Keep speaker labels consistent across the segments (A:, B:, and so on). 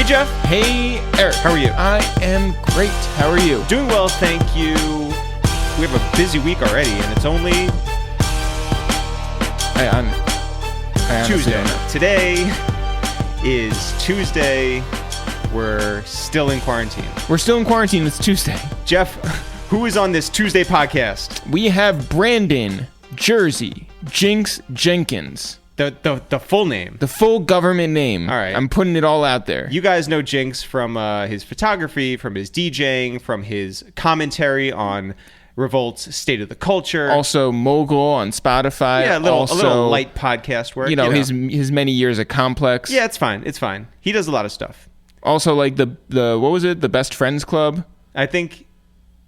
A: Hey, Jeff.
B: Hey, Eric.
A: How are you?
B: I am great. How are you?
A: Doing well, thank you. We have a busy week already, and it's only
B: I
A: Tuesday. Today is Tuesday. We're still in quarantine.
B: We're still in quarantine. It's Tuesday.
A: Jeff, who is on this Tuesday podcast?
B: We have Brandon Jinx Jenkins.
A: The full name.
B: The full government name.
A: All right.
B: I'm putting it all out there.
A: You guys know Jinx from his photography, from his DJing, from his commentary on Revolt's State of the Culture.
B: Also, Mogul on Spotify.
A: Yeah, a little light podcast work.
B: You know, his many years at Complex.
A: Yeah, it's fine. It's fine. He does a lot of stuff.
B: Also, like the what was it? The Best Friends Club.
A: I think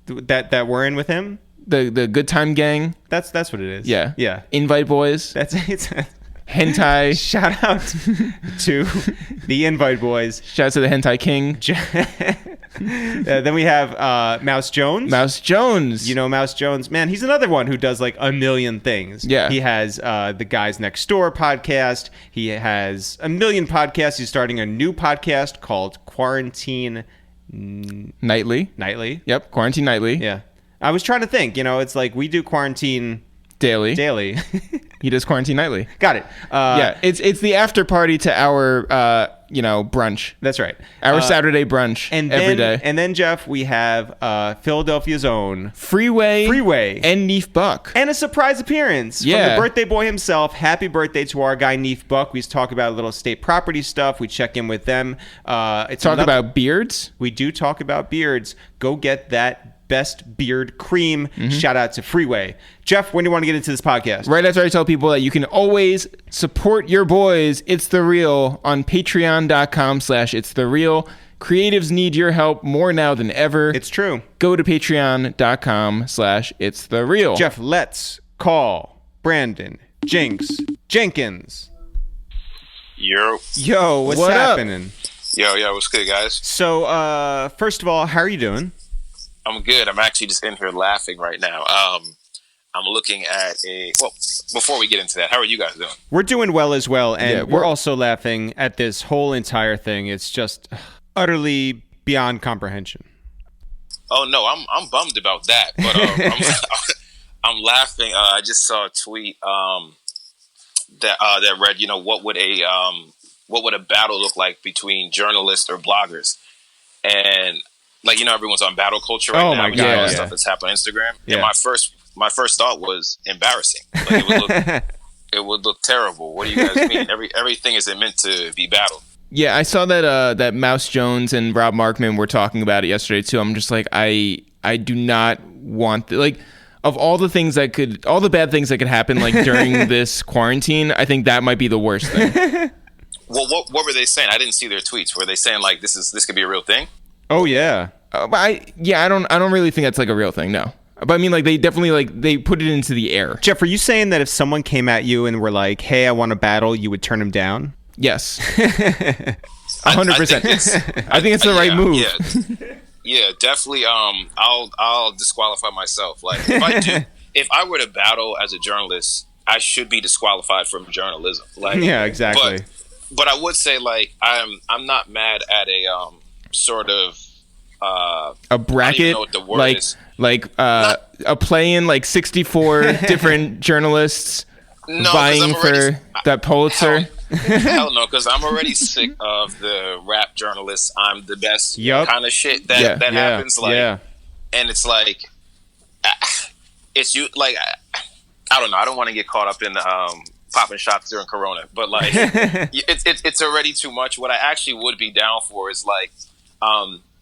A: that we're in with him.
B: The Good Time Gang.
A: That's what it is.
B: Yeah.
A: Yeah.
B: Invite Boys.
A: It's
B: Hentai.
A: Shout out to the Invite Boys.
B: Shout out to the Hentai King.
A: Then we have Mouse Jones.
B: Mouse Jones.
A: You know Mouse Jones. Man, he's another one who does like a million things.
B: Yeah.
A: He has the Guys Next Door podcast. He has a million podcasts. He's starting a new podcast called Quarantine
B: Nightly. Yep. Quarantine Nightly.
A: Yeah. I was trying to think, it's like we do Quarantine
B: Daily. He does Quarantine Nightly.
A: Got it.
B: Yeah, it's the after party to our brunch.
A: That's right.
B: Our Saturday brunch every day.
A: And then, Jeff, we have Philadelphia's own
B: Freeway, and Neef Buck.
A: And a surprise appearance from the birthday boy himself. Happy birthday to our guy, Neef Buck. We talk about a little state property stuff. We check in with them.
B: About beards?
A: We do talk about beards. Go get that best beard cream. Shout out to Freeway. Jeff, when do you want to get into this podcast?
B: Right after I tell people that you can always support your boys, It's The Real, on patreon.com/itsthereal. Creatives need your help more now than ever.
A: It's true.
B: Go to patreon.com/itsthereal.
A: Jeff, let's call Brandon Jinx Jenkins.
C: Yo,
A: what's happening?
C: Yo, what's good, guys?
A: So, first of all, how are you doing?
C: I'm good. I'm actually just in here laughing right now. I'm looking at before we get into that, how are you guys doing?
A: We're doing well as well, and we're also laughing at this whole entire thing. It's just utterly beyond comprehension.
C: Oh no, I'm bummed about that, but I'm laughing. I just saw a tweet that read, what would a battle look like between journalists or bloggers, and everyone's on battle culture right now.
A: My God,
C: all the stuff that's happened on Instagram.
A: Yeah.
C: And my first thought was embarrassing. Like, it would look terrible. What do you guys mean? Everything isn't meant to be battled.
B: Yeah, I saw that Mouse Jones and Rob Markman were talking about it yesterday too. I'm just like, I do not want of all the bad things that could happen during this quarantine. I think that might be the worst thing.
C: Well, what were they saying? I didn't see their tweets. Were they saying this could be a real thing?
A: Oh yeah.
B: I don't really think that's a real thing. No. But I mean, they definitely they put it into the air.
A: Jeff, are you saying that if someone came at you and were like, "Hey, I want to battle," you would turn him down?
B: Yes. 100%. I think it's the right move.
C: Yeah, definitely. I'll disqualify myself. If I were to battle as a journalist, I should be disqualified from journalism.
A: Yeah, exactly.
C: But I would say I'm not mad at a sort of
B: a bracket,
C: I don't even know what the word is.
B: A play-in 64 different journalists vying for that Pulitzer.
C: Hell no, because I'm already sick of the rap journalists. I'm the best kind of shit that happens. And it's it's you. I don't know. I don't want to get caught up in popping shots during Corona, but it's already too much. What I actually would be down for is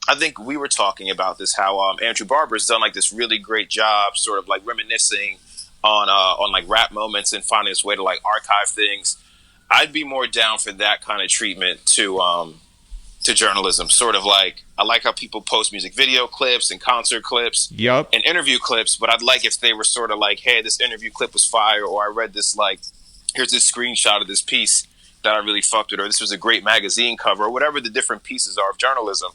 C: I think we were talking about this, how Andrew Barber's done this really great job sort of reminiscing on rap moments and finding his way to archive things. I'd be more down for that kind of treatment to journalism. Sort of I like how people post music video clips and concert clips and interview clips, but I'd like if they were sort of hey, this interview clip was fire, or I read this here's this screenshot of this piece that I really fucked with, or this was a great magazine cover, or whatever the different pieces are of journalism.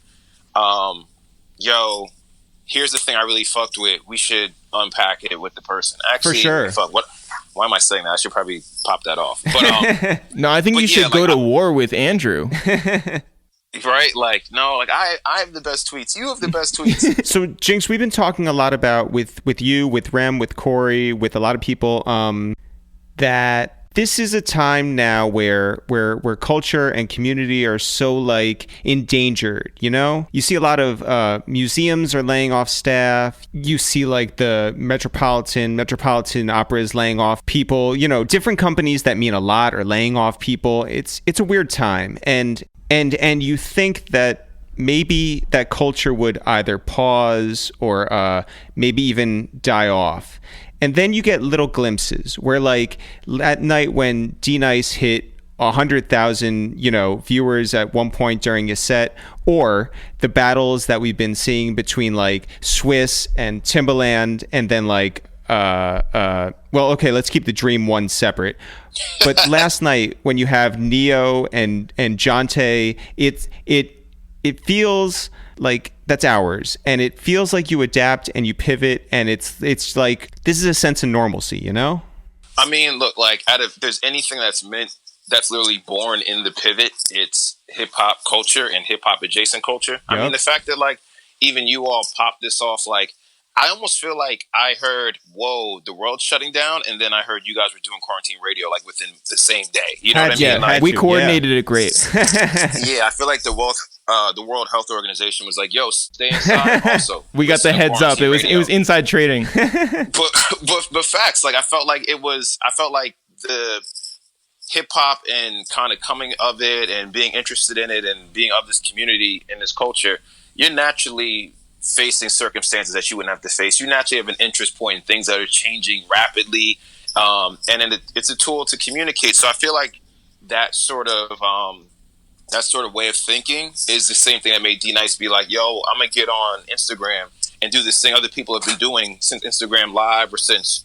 C: Here's the thing I really fucked with. We should unpack it with the person. Actually,
A: for sure.
C: Why am I saying that? I should probably pop that off. But
B: no, I think you should go to war with Andrew.
C: right? Like, no, like I have the best tweets. You have the best tweets.
A: So, Jinx, we've been talking a lot about with you, with Rem, with Corey, with a lot of people, that this is a time now where culture and community are so like endangered. You know, you see a lot of museums are laying off staff. You see like the Metropolitan Opera is laying off people. You know, different companies that mean a lot are laying off people. It's a weird time, and you think that maybe that culture would either pause or maybe even die off. And then you get little glimpses where, like, at night when D-Nice hit 100,000, viewers at one point during a set, or the battles that we've been seeing between, like, Swiss and Timbaland, and then, like, well, okay, let's keep the Dream one separate. But last night when you have Neo and Jonte, it feels like that's ours, and it feels like you adapt and you pivot, and it's like this is a sense of normalcy, you know?
C: I mean, look, like if there's anything that's literally born in the pivot, it's hip hop culture and hip hop adjacent culture. Yep. I mean, the fact that like even you all popped this off, like I almost feel like I heard, whoa, the world's shutting down, and then I heard you guys were doing quarantine radio like within the same day. You know what I mean? Like,
B: we coordinated it great.
C: Yeah, I feel like the World Health Organization was like, "Yo, stay inside." Also,
B: we got the heads up. It was inside trading.
C: but facts. Like I felt like the hip hop and kind of coming of it and being interested in it and being of this community and this culture, you're naturally facing circumstances that you wouldn't have to face. You naturally have an interest point in things that are changing rapidly, and then it's a tool to communicate. So I feel like that sort of way of thinking is the same thing that made D-Nice be like, yo, I'm gonna get on Instagram and do this thing other people have been doing since Instagram Live or since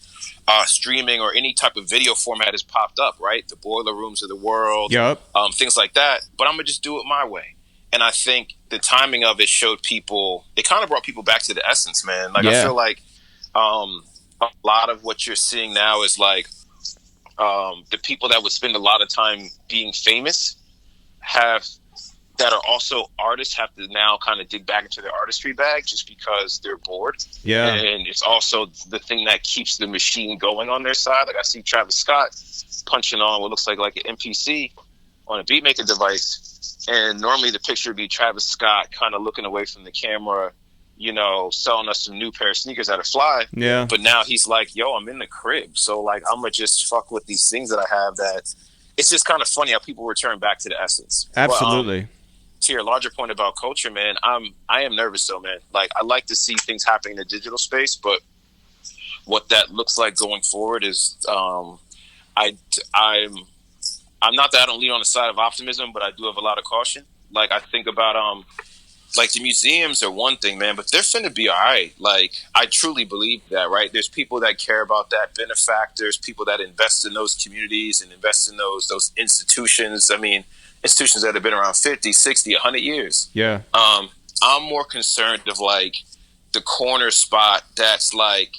C: streaming or any type of video format has popped up, right? The Boiler Rooms of the world,
A: yep.
C: Things like that. But I'm gonna just do it my way. And I think the timing of it showed people, it kind of brought people back to the essence, man. Like, I feel like a lot of what you're seeing now is like the people that would spend a lot of time being famous that are also artists have to now kind of dig back into their artistry bag just because they're bored.
A: Yeah.
C: And it's also the thing that keeps the machine going on their side. Like I see Travis Scott punching on what looks like an MPC on a beatmaker device. And normally the picture would be Travis Scott kind of looking away from the camera, selling us some new pair of sneakers that are fly.
A: Yeah.
C: But now he's like, yo, I'm in the crib. So like, I'm going to just fuck with these things that I have that it's just kind of funny how people return back to the essence.
A: Absolutely.
C: But, to your larger point about culture, man, I am nervous though, man. Like I like to see things happening in the digital space, but what that looks like going forward is, I'm not that I don't lean on the side of optimism, but I do have a lot of caution. Like I think about like the museums are one thing, man, but they're finna be all right. Like I truly believe that, right? There's people that care about that, benefactors, people that invest in those communities and invest in those institutions. I mean, institutions that have been around 50, 60, 100 years.
A: Yeah.
C: I'm more concerned of like the corner spot that's like,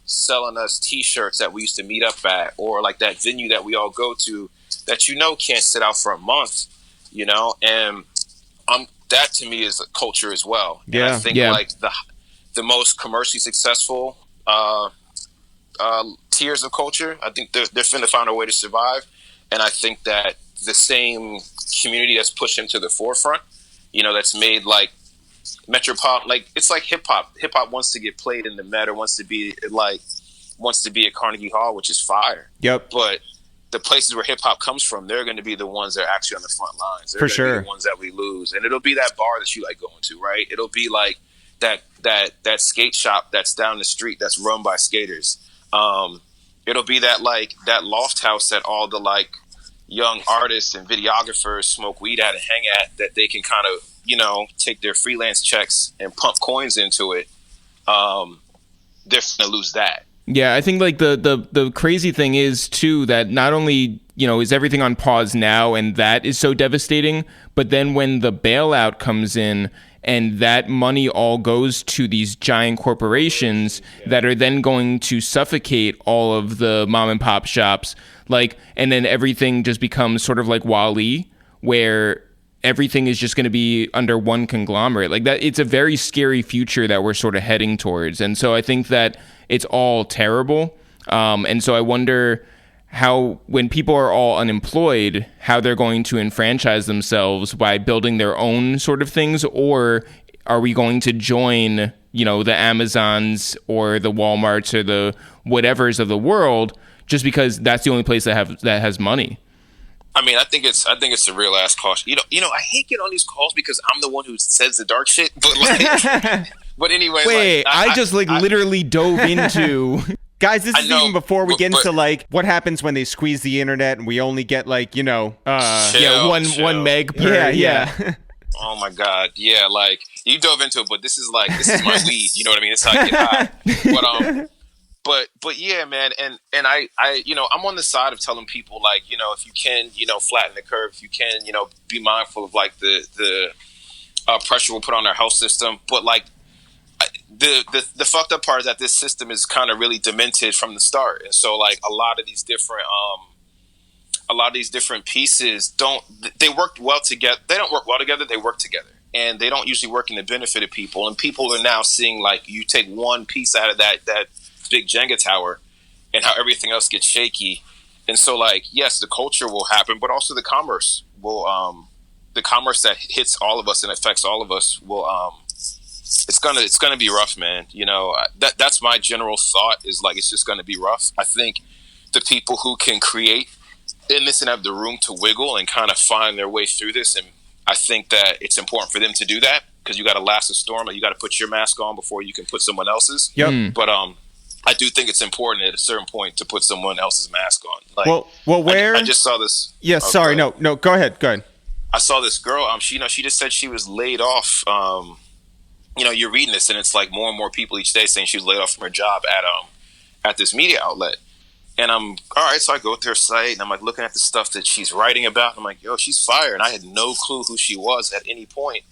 C: selling us t-shirts that we used to meet up at, or like that venue that we all go to that can't sit out for a month, and that to me is a culture as well.
A: Yeah.
C: And I think like the most commercially successful tiers of culture, I think they're finna find a way to survive. And I think that the same community that's pushed them to the forefront, that's made like Metropop, like it's like hip hop. Hip hop wants to get played in the Met or wants to be at Carnegie Hall, which is fire.
A: Yep.
C: But the places where hip hop comes from, they're going to be the ones that are actually on the front lines. They're
A: For
C: gonna
A: sure.
C: be the ones that we lose, and it'll be that bar that you like going to, right? It'll be like that skate shop that's down the street that's run by skaters. It'll be that loft house that all the like young artists and videographers smoke weed at and hang at, that they can kind of take their freelance checks and pump coins into it. They're gonna lose that.
B: Yeah, I think like the crazy thing is too that not only is everything on pause now, and that is so devastating, but then when the bailout comes in and that money all goes to these giant corporations that are then going to suffocate all of the mom and pop shops, like, and then everything just becomes sort of like Wall-E, where everything is just going to be under one conglomerate. Like that, it's a very scary future that we're sort of heading towards. And so I think that it's all terrible. And so I wonder how, when people are all unemployed, how they're going to enfranchise themselves by building their own sort of things, or are we going to join, the Amazons or the Walmarts or the whatevers of the world just because that's the only place that has money?
C: I mean, I think it's a real ass caution. I hate getting on these calls because I'm the one who says the dark shit. But but anyway,
B: wait, I literally dove into.
A: Guys, this is even before we get into what happens when they squeeze the internet and we only get one meg per. Yeah.
C: Oh my God, yeah, you dove into it, but this is my weed. You know what I mean? It's how I get high. But yeah, man, and I I'm on the side of telling people if you can flatten the curve, if you can be mindful of the pressure we'll put on our health system, but the fucked up part is that this system is kind of really demented from the start, and so a lot of these different pieces they work well together. They don't work well together. They work together, and they don't usually work in the benefit of people. And people are now seeing you take one piece out of that big Jenga tower and how everything else gets shaky. And so yes, the culture will happen, but also the commerce will the commerce that hits all of us and affects all of us will it's gonna be rough, man. That's my general thought is it's just gonna be rough. I think the people who can create in this and have the room to wiggle and kind of find their way through this, and I think that it's important for them to do that, because you got to last a storm. You got to put your mask on before you can put someone else's.
A: Yep.
C: But I do think it's important at a certain point to put someone else's mask on.
A: Where
C: I just saw this.
A: Yeah, sorry, no, go ahead.
C: I saw this girl. She just said she was laid off. You're reading this, and it's more and more people each day saying she was laid off from her job at this media outlet. And I'm all right. So I go to her site and I'm looking at the stuff that she's writing about. And I'm yo, she's fired. And I had no clue who she was at any point.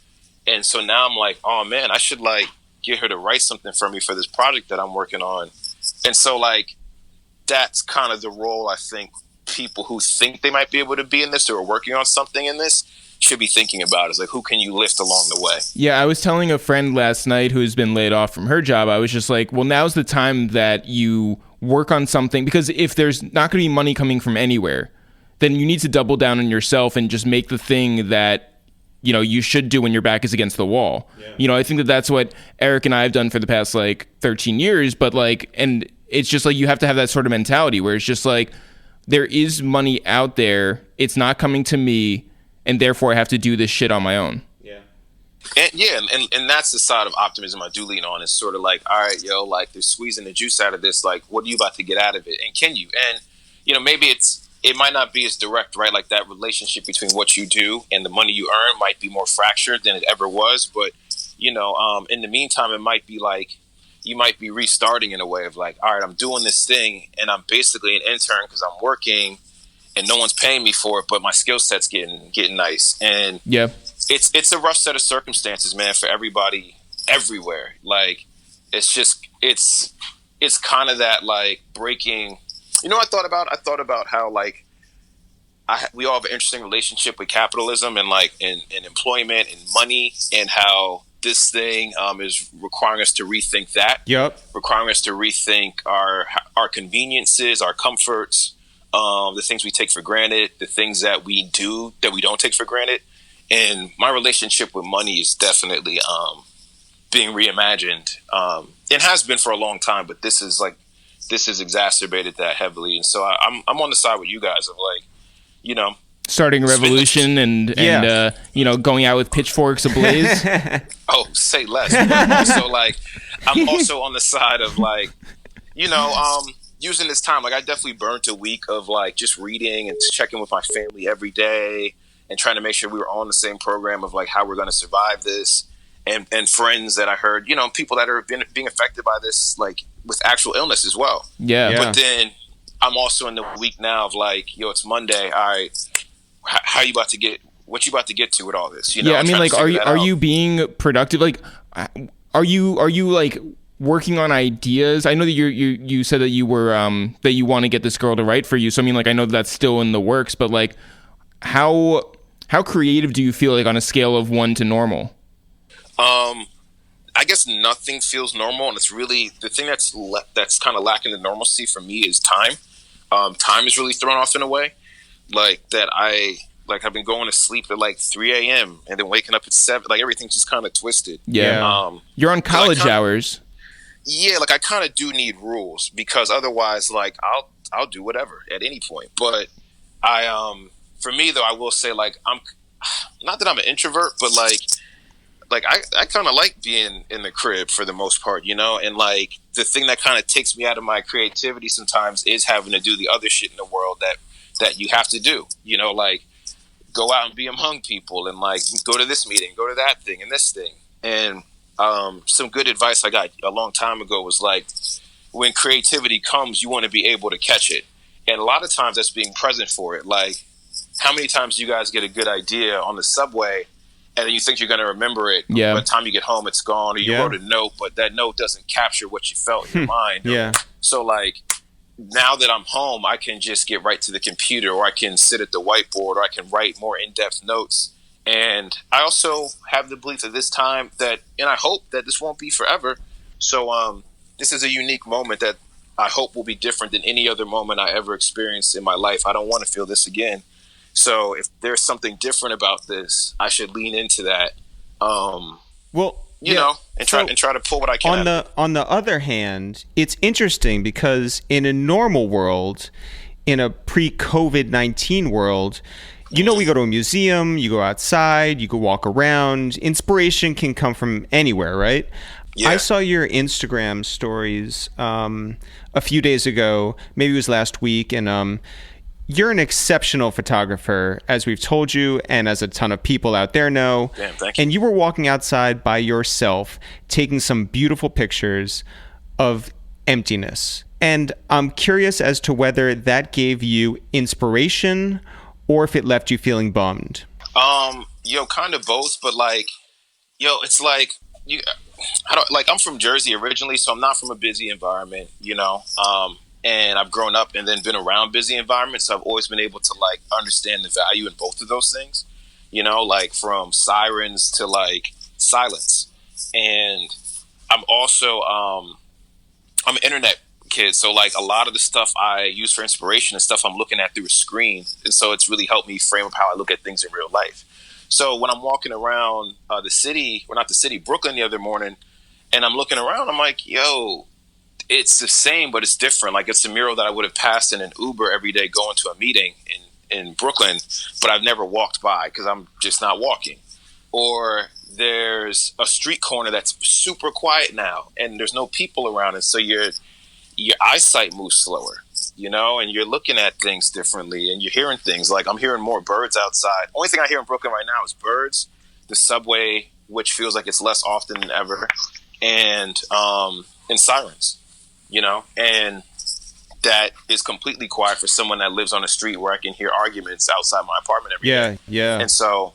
C: And so now I'm oh man, I should get her to write something for me for this project that I'm working on. And so that's kind of the role I think people who think they might be able to be in this or are working on something in this should be thinking about, is who can you lift along the way?
B: Yeah, I was telling a friend last night who's been laid off from her job, I was just well, now's the time that you work on something, because if there's not going to be money coming from anywhere, then you need to double down on yourself and just make the thing that you should do when your back is against the wall. Yeah. I think that that's what Eric and I have done for the past 13 years, but and it's just you have to have that sort of mentality where it's just there is money out there, it's not coming to me, and therefore I have to do this shit on my own.
C: And that's the side of optimism I do lean on. Is sort of all right, yo, they're squeezing the juice out of this. What are you about to get out of it? And can you? And maybe it might not be as direct, right? That relationship between what you do and the money you earn might be more fractured than it ever was. But in the meantime, it might be you might be restarting in a way of all right, I'm doing this thing and I'm basically an intern because I'm working and no one's paying me for it, but my skill set's getting nice. And
B: yeah.
C: It's a rough set of circumstances, man, for everybody everywhere. It's kind of that breaking. I thought about how we all have an interesting relationship with capitalism and and employment and money, and how this thing is requiring us to rethink that.
A: Yep.
C: Requiring us to rethink our conveniences, our comforts, the things we take for granted, the things that we do that we don't take for granted. And my relationship with money is definitely being reimagined. It has been for a long time, but this has exacerbated that heavily. And so I'm on the side with you guys of
B: starting a revolution and going out with pitchforks ablaze.
C: Oh, say less. But also I'm also on the side of using this time. I definitely burnt a week of just reading and checking with my family every day, and trying to make sure we were all on the same program of how we're going to survive this, and friends that I heard, people that are being affected by this, with actual illness as well.
B: Yeah.
C: But then I'm also in the week now of yo, it's Monday. All right, what you about to get to with all this?
B: Yeah. I mean, are you being productive? Are you working on ideas? I know that you said that you were, that you want to get this girl to write for you. So I mean, I know that's still in the works, but how how creative do you feel like on a scale of 1 to normal?
C: I guess nothing feels normal, and it's really the thing that's kind of lacking the normalcy for me is time. Time is really thrown off in a way, like that. I've been going to sleep at like 3 a.m. and then waking up at 7. Like everything's just kind of twisted.
B: Yeah. You're on college hours.
C: Yeah, like I kind of do need rules because otherwise, like I'll do whatever at any point. But for me though, I will say like I'm not that I'm an introvert, but like I kind of like being in the crib for the most part, you know? And like the thing that kind of takes me out of my creativity sometimes is having to do the other shit in the world that you have to do, you know, like go out and be among people and like go to this meeting, go to that thing and this thing. And some good advice I got a long time ago was like, when creativity comes, you want to be able to catch it. And a lot of times that's being present for it. Like how many times do you guys get a good idea on the subway and then you think you're going to remember it.
B: Yeah.
C: By the time you get home, it's gone. Or you wrote a note, but that note doesn't capture what you felt in your mind.
A: Yeah.
C: So, like, now that I'm home, I can just get right to the computer, or I can sit at the whiteboard, or I can write more in-depth notes. And I also have the belief at this time that, and I hope that this won't be forever. So, this is a unique moment that I hope will be different than any other moment I ever experienced in my life. I don't want to feel this again. So if there's something different about this, I should lean into that. You know, and try to pull what I can.
A: On the other hand, it's interesting because in a normal world, in a pre-COVID-19 world, you know, we go to a museum, you go outside, you go walk around. Inspiration can come from anywhere, right? Yeah. I saw your Instagram stories a few days ago, maybe it was last week, and you're an exceptional photographer, as we've told you, and as a ton of people out there know.
C: Damn, thank you.
A: And you were walking outside by yourself, taking some beautiful pictures of emptiness. And I'm curious as to whether that gave you inspiration or if it left you feeling bummed.
C: Kind of both, but it's like I'm from Jersey originally, so I'm not from a busy environment, you know. And I've grown up and then been around busy environments, so I've always been able to like understand the value in both of those things, you know, like from sirens to like silence. And I'm also I'm an internet kid, so like a lot of the stuff I use for inspiration is stuff I'm looking at through a screen, and so it's really helped me frame up how I look at things in real life. So when I'm walking around Brooklyn the other morning, and I'm looking around, I'm like, yo, it's the same, but it's different. Like it's a mural that I would have passed in an Uber every day going to a meeting in Brooklyn, but I've never walked by because I'm just not walking. Or there's a street corner that's super quiet now and there's no people around, and so your eyesight moves slower, you know, and you're looking at things differently and you're hearing things. Like I'm hearing more birds outside. Only thing I hear in Brooklyn right now is birds, the subway, which feels like it's less often than ever, and sirens. You know, and that is completely quiet for someone that lives on a street where I can hear arguments outside my apartment every day. Yeah. And so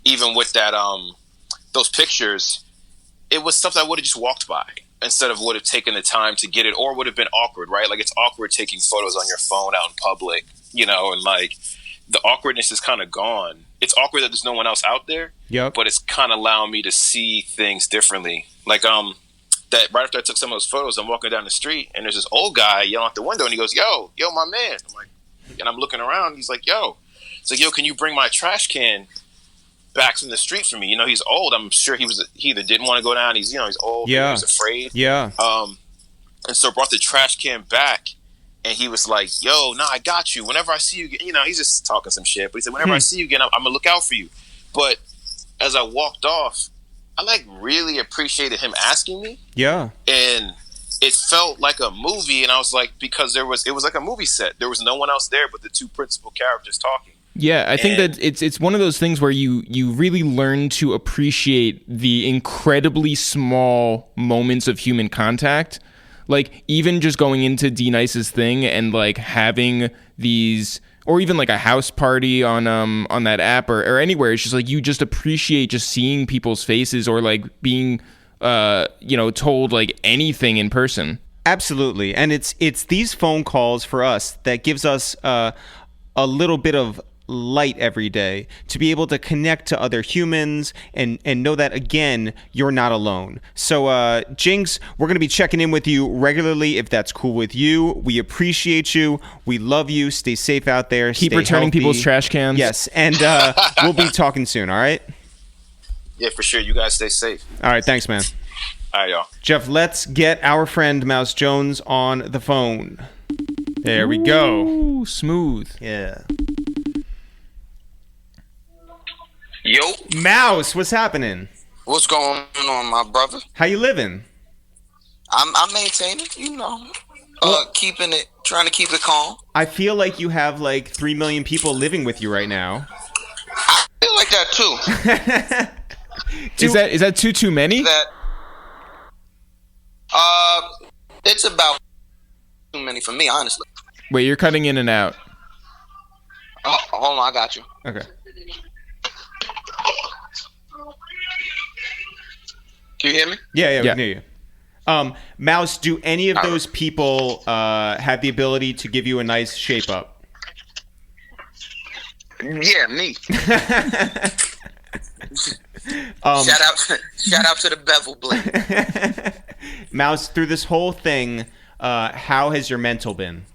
C: even with that, those pictures, it was stuff that I would have just walked by instead of would have taken the time to get it, or would have been awkward, right? Like it's awkward taking photos on your phone out in public, you know, and like the awkwardness is kind of gone. It's awkward that there's no one else out there, but it's kind of allowing me to see things differently. Like, that right after I took some of those photos, I'm walking down the street and there's this old guy yelling out the window and he goes, yo, my man. I'm like, and I'm looking around. He's like, yo. It's like, yo, can you bring my trash can back from the street for me? You know, he's old. I'm sure he either didn't want to go down. He's old. Yeah. He was afraid.
A: Yeah.
C: And so brought the trash can back and he was like, yo, nah, I got you. Whenever I see you again, you know, he's just talking some shit, but he said, whenever I see you again, I'm going to look out for you. But as I walked off, I like really appreciated him asking me. Yeah. And it felt like a movie, and I was like, because it was like a movie set. There was no one else there but the two principal characters talking.
B: Yeah, I think that it's one of those things where you really learn to appreciate the incredibly small moments of human contact. Like even just going into D Nice's thing and like having these, or even like a house party on that app or anywhere. It's just like you just appreciate just seeing people's faces or like being told like anything in person.
A: Absolutely. And it's these phone calls for us that gives us a little bit of light every day, to be able to connect to other humans and know that, again, you're not alone. So, Jinx, we're going to be checking in with you regularly if that's cool with you. We appreciate you. We love you. Stay safe out there.
B: Keep
A: Stay
B: returning
A: healthy.
B: people's trash cans.
A: Yes, and we'll be talking soon, all right?
C: Yeah, for sure. You guys stay safe.
A: All right, thanks, man.
C: All right, y'all.
A: Jeff, let's get our friend Mouse Jones on the phone. There we go.
B: Ooh, smooth.
A: Yeah.
C: Yo,
A: Mouse, what's happening?
D: What's going on, my brother?
A: How you living?
D: I'm maintaining, trying to keep it calm.
A: I feel like you have like 3 million people living with you right now.
D: I feel like that too.
B: Is that too many?
D: It's about too many for me, honestly.
B: Wait, you're cutting in and out.
D: Oh, hold on, I got you.
A: Okay.
D: Can you hear me?
A: Yeah, we can hear you. Mouse, do any of those people have the ability to give you a nice shape up?
D: Yeah, me. Shout out to the bevel blade.
A: Mouse, through this whole thing, how has your mental been?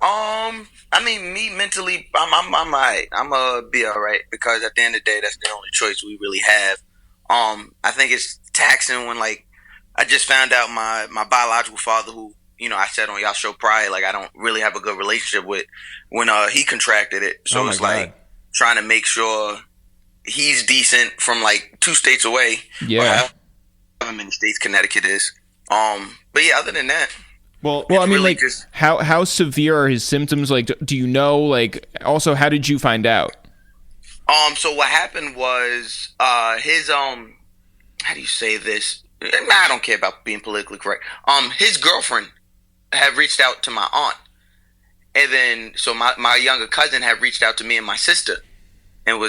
D: I mean, me mentally, I'm all right. I'm gonna be all right because at the end of the day, that's the only choice we really have. I think it's taxing when, like, I just found out my biological father, who, I said on y'all show prior, like, I don't really have a good relationship with, when he contracted it. So it's like trying to make sure he's decent from like 2 states away.
B: Yeah.
D: How many states Connecticut is. But yeah, other than that.
A: Well,
B: I mean,
D: really
B: like,
D: just,
B: how severe are his symptoms? Like, do you know? Like, also, how did you find out?
D: So what happened was, his, how do you say this? I don't care about being politically correct. His girlfriend had reached out to my aunt. And then, so my younger cousin had reached out to me and my sister and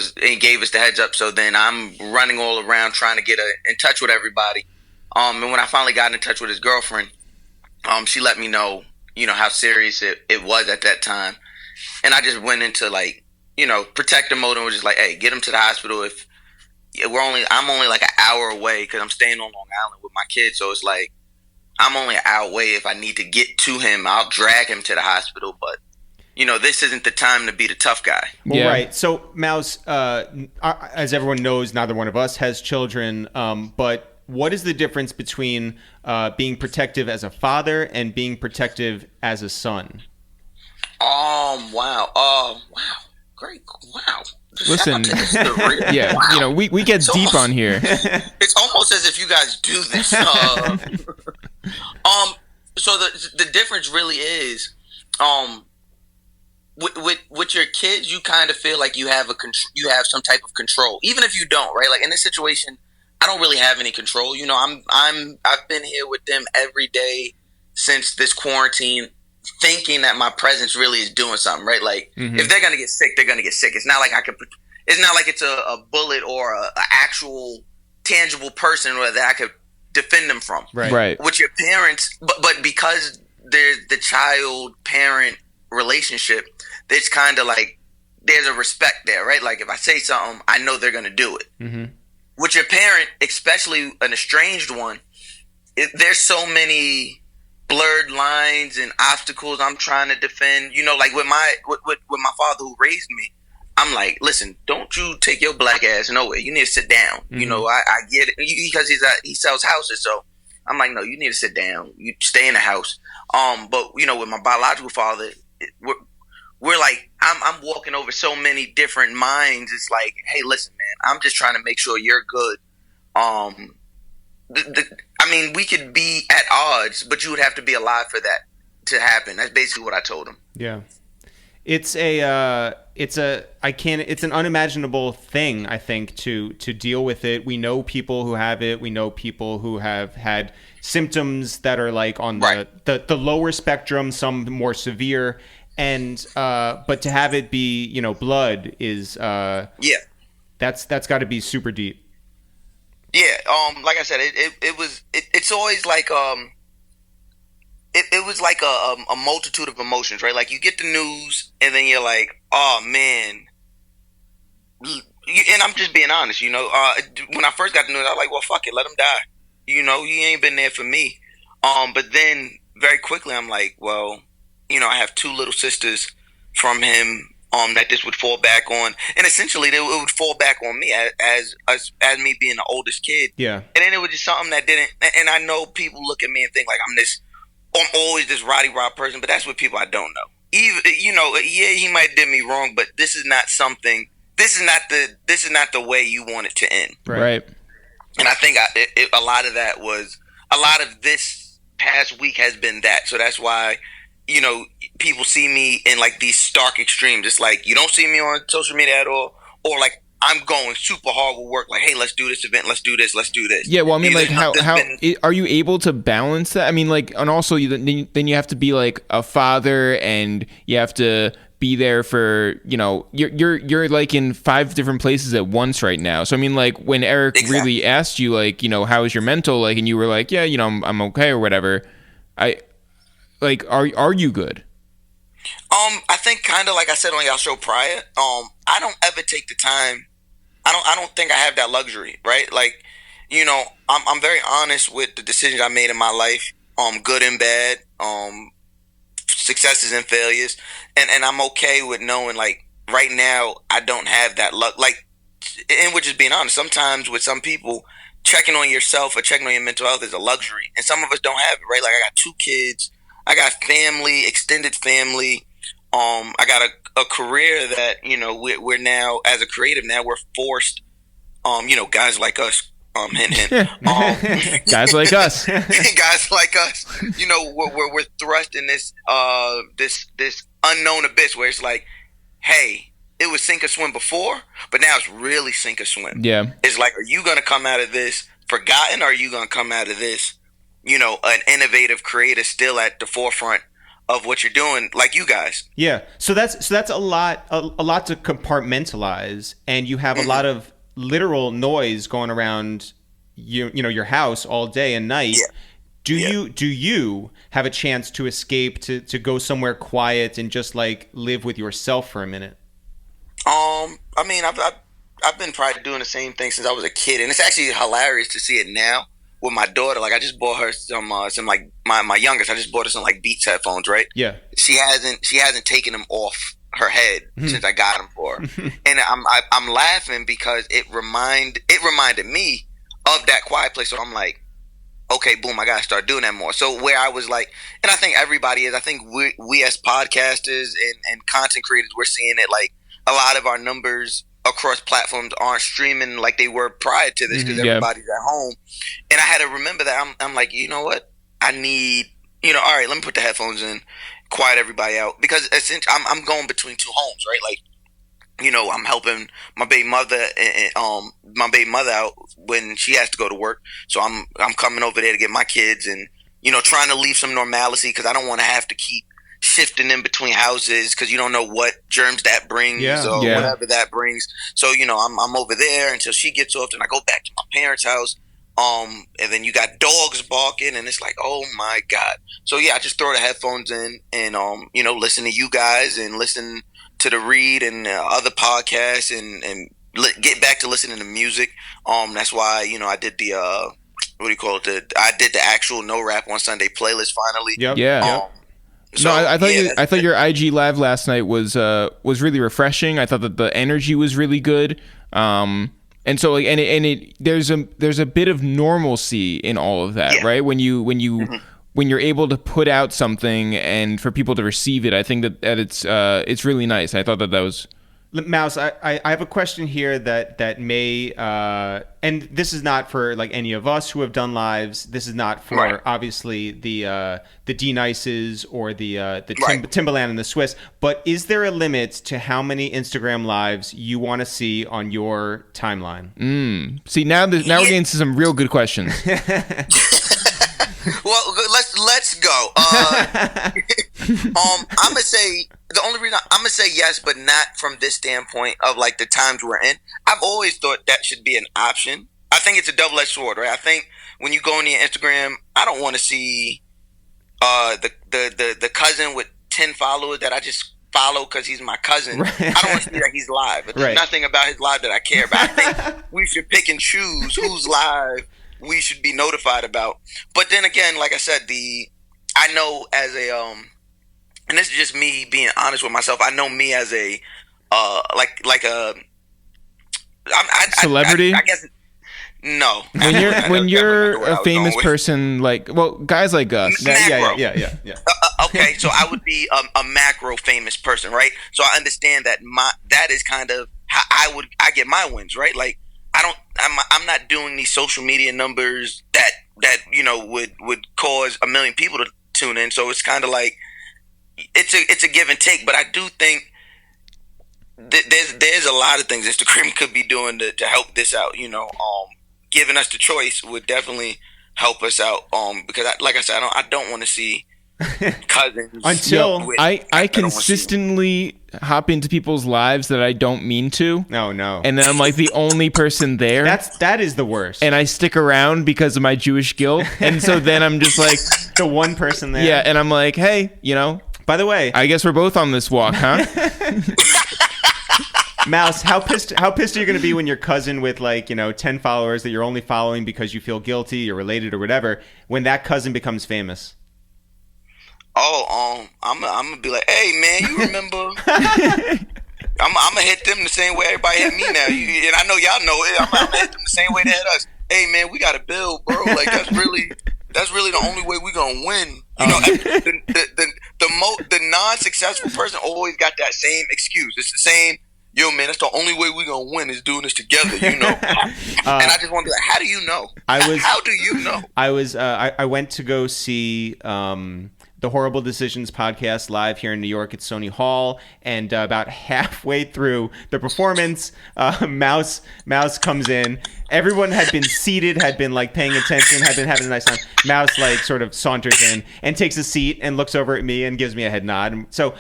D: gave us the heads up. So then I'm running all around trying to get in touch with everybody. And when I finally got in touch with his girlfriend, she let me know, how serious it was at that time. And I just went into, like, protector mode and was just like, hey, get him to the hospital. If I'm only like an hour away because I'm staying on Long Island with my kids. So it's like, I'm only an hour away. If I need to get to him, I'll drag him to the hospital. But, this isn't the time to be the tough guy.
A: Well,
B: Yeah.
A: right. So, Mouse, as everyone knows, neither one of us has children. But what is the difference between being protective as a father and being protective as a son?
D: Wow. Great. Wow.
B: Listen, yeah,
D: wow.
B: We get deep on here.
D: It's almost as if you guys do this. So the difference really is, with your kids, you kind of feel like you have some type of control, even if you don't, right? Like in this situation, I don't really have any control. I've been here with them every day since this quarantine, thinking that my presence really is doing something, right? Like, if they're gonna get sick, they're gonna get sick. It's not like it's not like it's a bullet or a actual tangible person that I could defend them from.
B: Right.
D: With your parents, but because there's the child-parent relationship, it's kind of like there's a respect there, right? Like if I say something, I know they're gonna do it.
A: Mm-hmm.
D: With your parent, especially an estranged one, there's so many blurred lines and obstacles I'm trying to defend. Like with my father who raised me, I'm like, listen, don't you take your black ass nowhere. You need to sit down.
A: Mm-hmm.
D: I get it because he sells houses. So I'm like, no, you need to sit down. You stay in the house. But with my biological father, we're like, I'm walking over so many different minds. It's like, hey, listen, man, I'm just trying to make sure you're good. I mean, we could be at odds, but you would have to be alive for that to happen. That's basically what I told him.
A: Yeah. It's an unimaginable thing, I think, to deal with it. We know people who have it. We know people who have had symptoms that are like on the lower spectrum, some more severe. And but to have it be, blood is that's got to be super deep.
D: Yeah, like I said, it's always like it was like a multitude of emotions, right? Like you get the news and then you're like, Oh man, and I'm just being honest. When I first got the news, I was like, well, fuck it, let him die. He ain't been there for me. But then very quickly, I'm like, well, I have two little sisters from him. That this would fall back on, and essentially it would fall back on me as me being the oldest kid.
A: Yeah.
D: And then it was just something that didn't. And I know people look at me and think like I'm always this roddy rod person, but that's what people I don't know. Even yeah, he might have did me wrong, but this is not something. This is not the way you want it to end.
B: Right.
D: And I think a lot of that was a lot of this past week has been that. So that's why. People see me in like these stark extremes. It's like you don't see me on social media at all, or like I'm going super hard with work. Like, hey, let's do this event. Let's do this. Let's do this.
B: Yeah, well, I mean, like, how are you able to balance that? I mean, like, and also then you have to be like a father, and you have to be there for you're like in 5 different places at once right now. So I mean, like when Eric really asked you, like, how is your mental, like, and you were like, yeah, I'm okay or whatever. Like, are you good?
D: I think kind of like I said on y'all show prior. I don't ever take the time. I don't think I have that luxury, right? Like, I'm very honest with the decisions I made in my life. Good and bad. Successes and failures, and I'm okay with knowing like right now I don't have that luck. Like, and we're just being honest. Sometimes with some people, checking on yourself or checking on your mental health is a luxury, and some of us don't have it, right? Like I got 2 kids. I got family, extended family. I got a career that we're now as a creative. Now we're forced. Guys like us.
B: Guys like us.
D: Guys like us. We're thrust in this unknown abyss where it's like, hey, it was sink or swim before, but now it's really sink or swim.
B: Yeah.
D: It's like, are you gonna come out of this forgotten, or are you gonna come out of this? An innovative creator still at the forefront of what you're doing, like you guys.
A: Yeah. So that's a lot to compartmentalize, and you have a lot of literal noise going around your house all day and night. Yeah. Do you have a chance to escape to go somewhere quiet and just like live with yourself for a minute?
D: I mean, I've been probably doing the same thing since I was a kid, and it's actually hilarious to see it now. With my daughter, like I just bought her some like my youngest. I just bought her some like Beats headphones, right?
A: Yeah.
D: She hasn't taken them off her head since I got them for her, and I'm laughing because it reminded me of that quiet place. So I'm like, okay, boom, I gotta start doing that more. So where I was like, and I think everybody is. I think we as podcasters and content creators, we're seeing it like a lot of our numbers across platforms aren't streaming like they were prior to this because everybody's at home. And I had to remember that I'm like, you know what? I need, all right, let me put the headphones in, quiet everybody out, because essentially I'm going between 2 homes, right? Like, I'm helping my baby mother and my baby mother out when she has to go to work. So I'm coming over there to get my kids and trying to leave some normalcy because I don't want to have to keep shifting in between houses because you don't know what germs that brings or whatever that brings. So I'm over there until she gets off, and I go back to my parents' house. And then you got dogs barking, and it's like, oh my god. So yeah, I just throw the headphones in and listen to you guys and listen to the Read and other podcasts and get back to listening to music. That's why I did the what do you call it? I did the actual No Rap on Sunday playlist finally.
A: Yep.
B: So, no, I thought your IG live last night was really refreshing. I thought that the energy was really good. And so like there's a bit of normalcy in all of that, right? When you're able to put out something and for people to receive it, I think that it's really nice. I thought that was.
A: Mouse, I have a question here that may and this is not for like any of us who have done lives. This is not for obviously the D-Nices or the Timbaland and the Swiss. But is there a limit to how many Instagram lives you want to see on your timeline?
B: See, now we're getting to some real good questions.
D: Well, let's go. I'm gonna say the only reason I'm gonna say yes, but not from this standpoint of like the times we're in. I've always thought that should be an option. I think it's a double-edged sword, right? I think when you go on your Instagram, I don't want to see the cousin with 10 followers that I just follow because he's my cousin.
A: Right.
D: I don't want to see that he's live. There's
A: Right.
D: nothing about his live that I care about. I think we should pick and choose who's live we should be notified about. But then again, like I said, I know as a and this is just me being honest with myself. I know me as a like a
B: celebrity.
D: I guess no.
B: When you're a famous person, like guys like us.
A: Yeah.
D: Okay, so I would be a macro famous person, right? So I understand that that is kind of how I get my wins, right? Like I'm not doing these social media numbers that would cause 1 million people to tune in. So it's kind of like it's a give and take. But I do think there's a lot of things Instagram could be doing to help this out. Giving us the choice would definitely help us out. Because like I said, I don't want to see cousins
A: until
B: I consistently hop into people's lives that I don't mean to.
A: No.
B: And then I'm like the only person there.
A: That is the worst.
B: And I stick around because of my Jewish guilt. And so then I'm just like
A: the one person there.
B: Yeah, and I'm like, hey,
A: by the way,
B: I guess we're both on this walk, huh?
A: Mouse, how pissed are you going to be when your cousin with 10 followers that you're only following because you feel guilty, you're related or whatever, when that cousin becomes famous?
D: Oh, I'm gonna be like, hey man, you remember? I'm gonna hit them the same way everybody hit me now. And I know y'all know it. I'm gonna hit them the same way they hit us. Hey man, we gotta build, bro. Like that's really the only way we gonna win. The non-successful person always got that same excuse. It's the same. Yo, man, that's the only way we gonna win is doing this together, And I just want to be like, how do you know? How do you know?
A: I went to go see the Horrible Decisions podcast live here in New York at Sony Hall, and about halfway through the performance, Mouse comes in. Everyone had been seated, had been paying attention, had been having a nice time. Mouse sort of saunters in and takes a seat and looks over at me and gives me a head nod. And so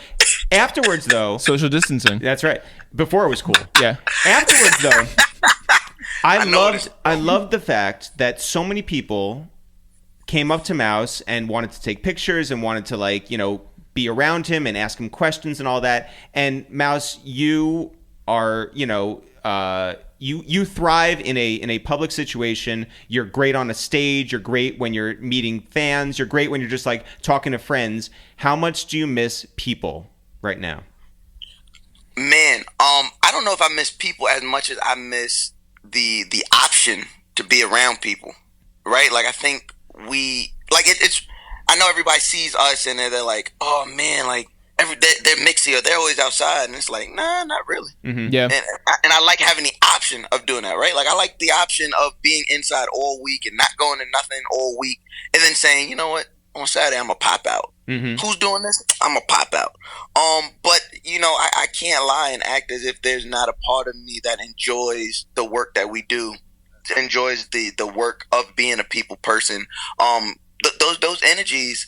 A: afterwards, though,
B: social distancing.
A: That's right. Before it was cool.
B: Yeah.
A: Afterwards, though, I loved the fact that so many people came up to Mouse and wanted to take pictures and wanted to be around him and ask him questions and all that. And Mouse, you are you thrive in a public situation. You're great on a stage. You're great when you're meeting fans. You're great when you're just talking to friends. How much do you miss people right now?
D: Man, I don't know if I miss people as much as I miss the option to be around people, right? I think it's. I know everybody sees us and they're like, oh man, they're mixy or they're always outside, and it's like, nah, not really.
B: Mm-hmm. Yeah.
D: And I like having the option of doing that, right? I like the option of being inside all week and not going to nothing all week, and then saying, you know what, on Saturday I'm gonna pop out.
A: Mm-hmm.
D: Who's doing this? I'm gonna pop out. But I can't lie and act as if there's not a part of me that enjoys the work that we do, enjoys the work of being a people person. Those energies,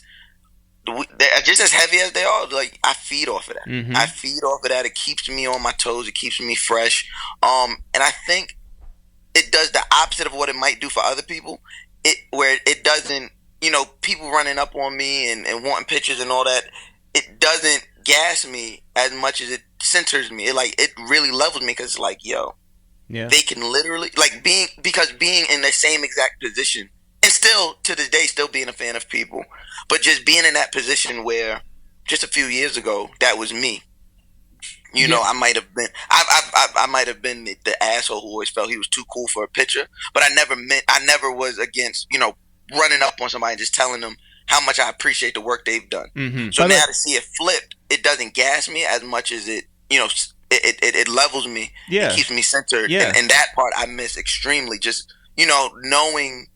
D: they're just as heavy as they are. I feed off of that.
A: Mm-hmm.
D: I feed off of that. It keeps me on my toes. It keeps me fresh. And I think it does the opposite of what it might do for other people. Where it doesn't. People running up on me and wanting pictures and all that, it doesn't gas me as much as it centers me. It really levels me because it's yo,
A: yeah,
D: they can literally being in the same exact position and still to this day still being a fan of people, but just being in that position where just a few years ago that was me. I might have been I might have been the asshole who always felt he was too cool for a picture, but I never was against running up on somebody and just telling them how much I appreciate the work they've done.
A: Mm-hmm.
D: So now to see it flipped, it doesn't gas me as much as it it levels me.
A: Yeah.
D: It keeps me centered.
A: Yeah.
D: And that part I miss extremely. Just, knowing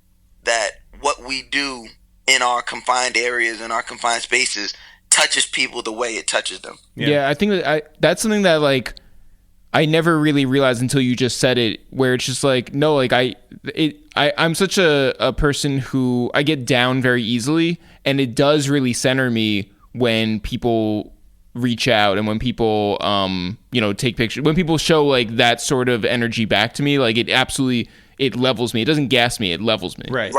D: that what we do in our confined areas, in our confined spaces, touches people the way it touches them.
B: Yeah, I think that's something that I never really realized until you just said it, where it's just no, I'm such a person who I get down very easily, and it does really center me when people reach out and when people take pictures, when people show that sort of energy back to me. It levels me. It doesn't gas me, it levels me.
A: Right.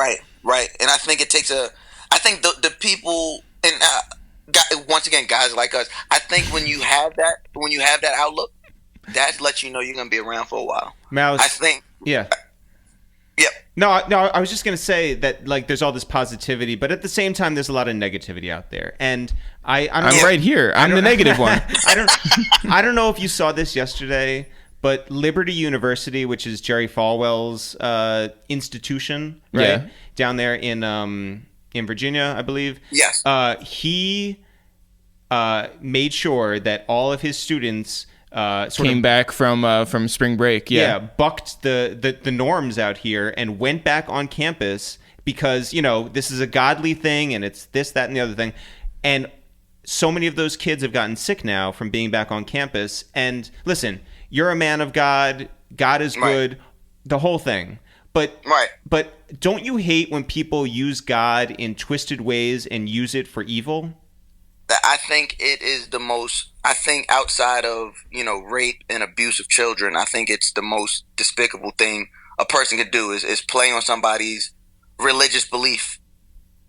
D: And I think it takes I think the people, and once again, guys like us, I think when you have that outlook, that lets you know you're going to be around for a while.
A: Mouse.
D: I think.
A: Yeah.
D: Yep.
A: No, I was just gonna say that like there's all this positivity, but at the same time there's a lot of negativity out there, and I'm
B: right here. I'm the negative one.
A: I don't know if you saw this yesterday, but Liberty University, which is Jerry Falwell's institution, right down there in Virginia, I believe.
D: Yes.
A: He made sure that all of his students.
B: Came back from spring break.
A: Bucked the norms out here and went back on campus because, you know, this is a godly thing and it's this, that, and the other thing. And so many of those kids have gotten sick now from being back on campus. And listen, you're a man of God. God is good. The whole thing. But don't you hate when people use God in twisted ways and use it for evil?
D: I think it is the most. I think outside of, you know, rape and abuse of children, I think it's the most despicable thing a person could do is play on somebody's religious belief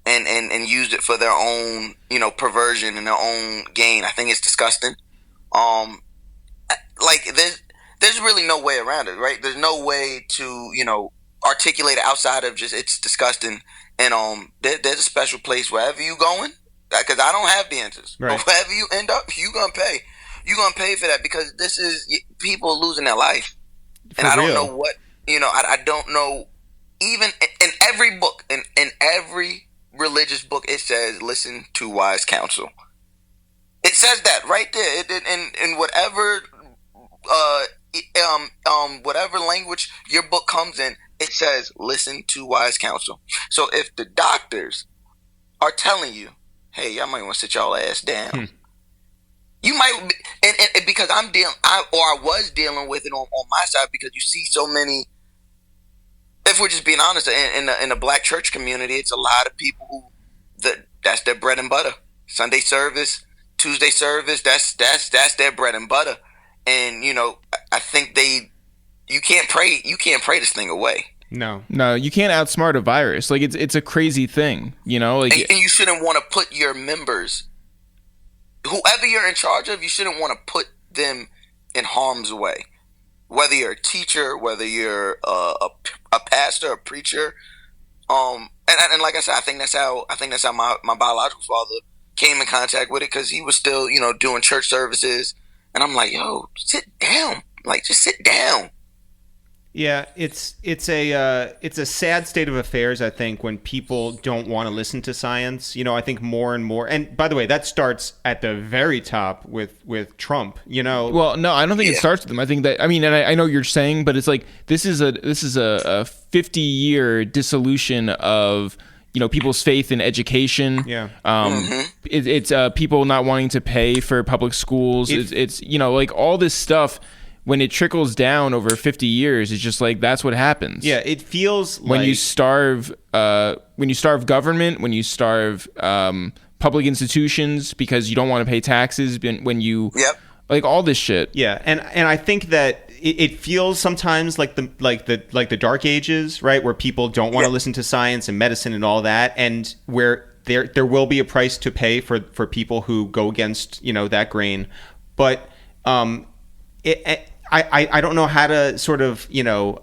D: and use it for their own, you know, perversion and their own gain. I think it's disgusting. Like there's really no way around it, right? There's no way to, you know, articulate it outside of just it's disgusting. And there's a special place wherever you going. Because I don't have the answers. Right. But wherever you end up, you're going to pay. You're going to pay for that because this is people losing their life. And I don't know what, you know, I don't know. Even in every book, in every religious book, it says, listen to wise counsel. It says that right there. In whatever, whatever language your book comes in, it says, listen to wise counsel. So if the doctors are telling you, hey, y'all might want to sit y'all ass down. You might, and because I was dealing with it on my side because you see so many. If we're just being honest, in the black church community, it's a lot of people who that's their bread and butter. Sunday service, Tuesday service, that's their bread and butter. And you know, I think you can't pray this thing away.
B: No, you can't outsmart a virus. Like it's a crazy thing, you know. Like,
D: and you shouldn't want to put your members, whoever you're in charge of, you shouldn't want to put them in harm's way. Whether you're a teacher, whether you're a pastor, a preacher, and like I said, I think that's how my biological father came in contact with it because he was still, you know, doing church services, and I'm like, yo, sit down, like just sit down.
A: Yeah, it's a sad state of affairs, I think, when people don't want to listen to science. You know, I think more and more, and by the way, that starts at the very top with Trump, you know.
B: Well, no, I don't think it starts with them. I think that, I mean, and I know what you're saying, but it's like this is a 50-year dissolution of, you know, people's faith in education.
A: Yeah.
B: It's people not wanting to pay for public schools. It's you know, like all this stuff. When it trickles down over 50 years, it's just like that's what happens.
A: Yeah, it feels
B: when you starve government, when you starve public institutions because you don't want to pay taxes, when you like all this shit.
A: Yeah, and I think that it feels sometimes like the Dark Ages, right, where people don't want to listen to science and medicine and all that, and where there will be a price to pay for people who go against, you know, that grain, but I don't know how to sort of, you know,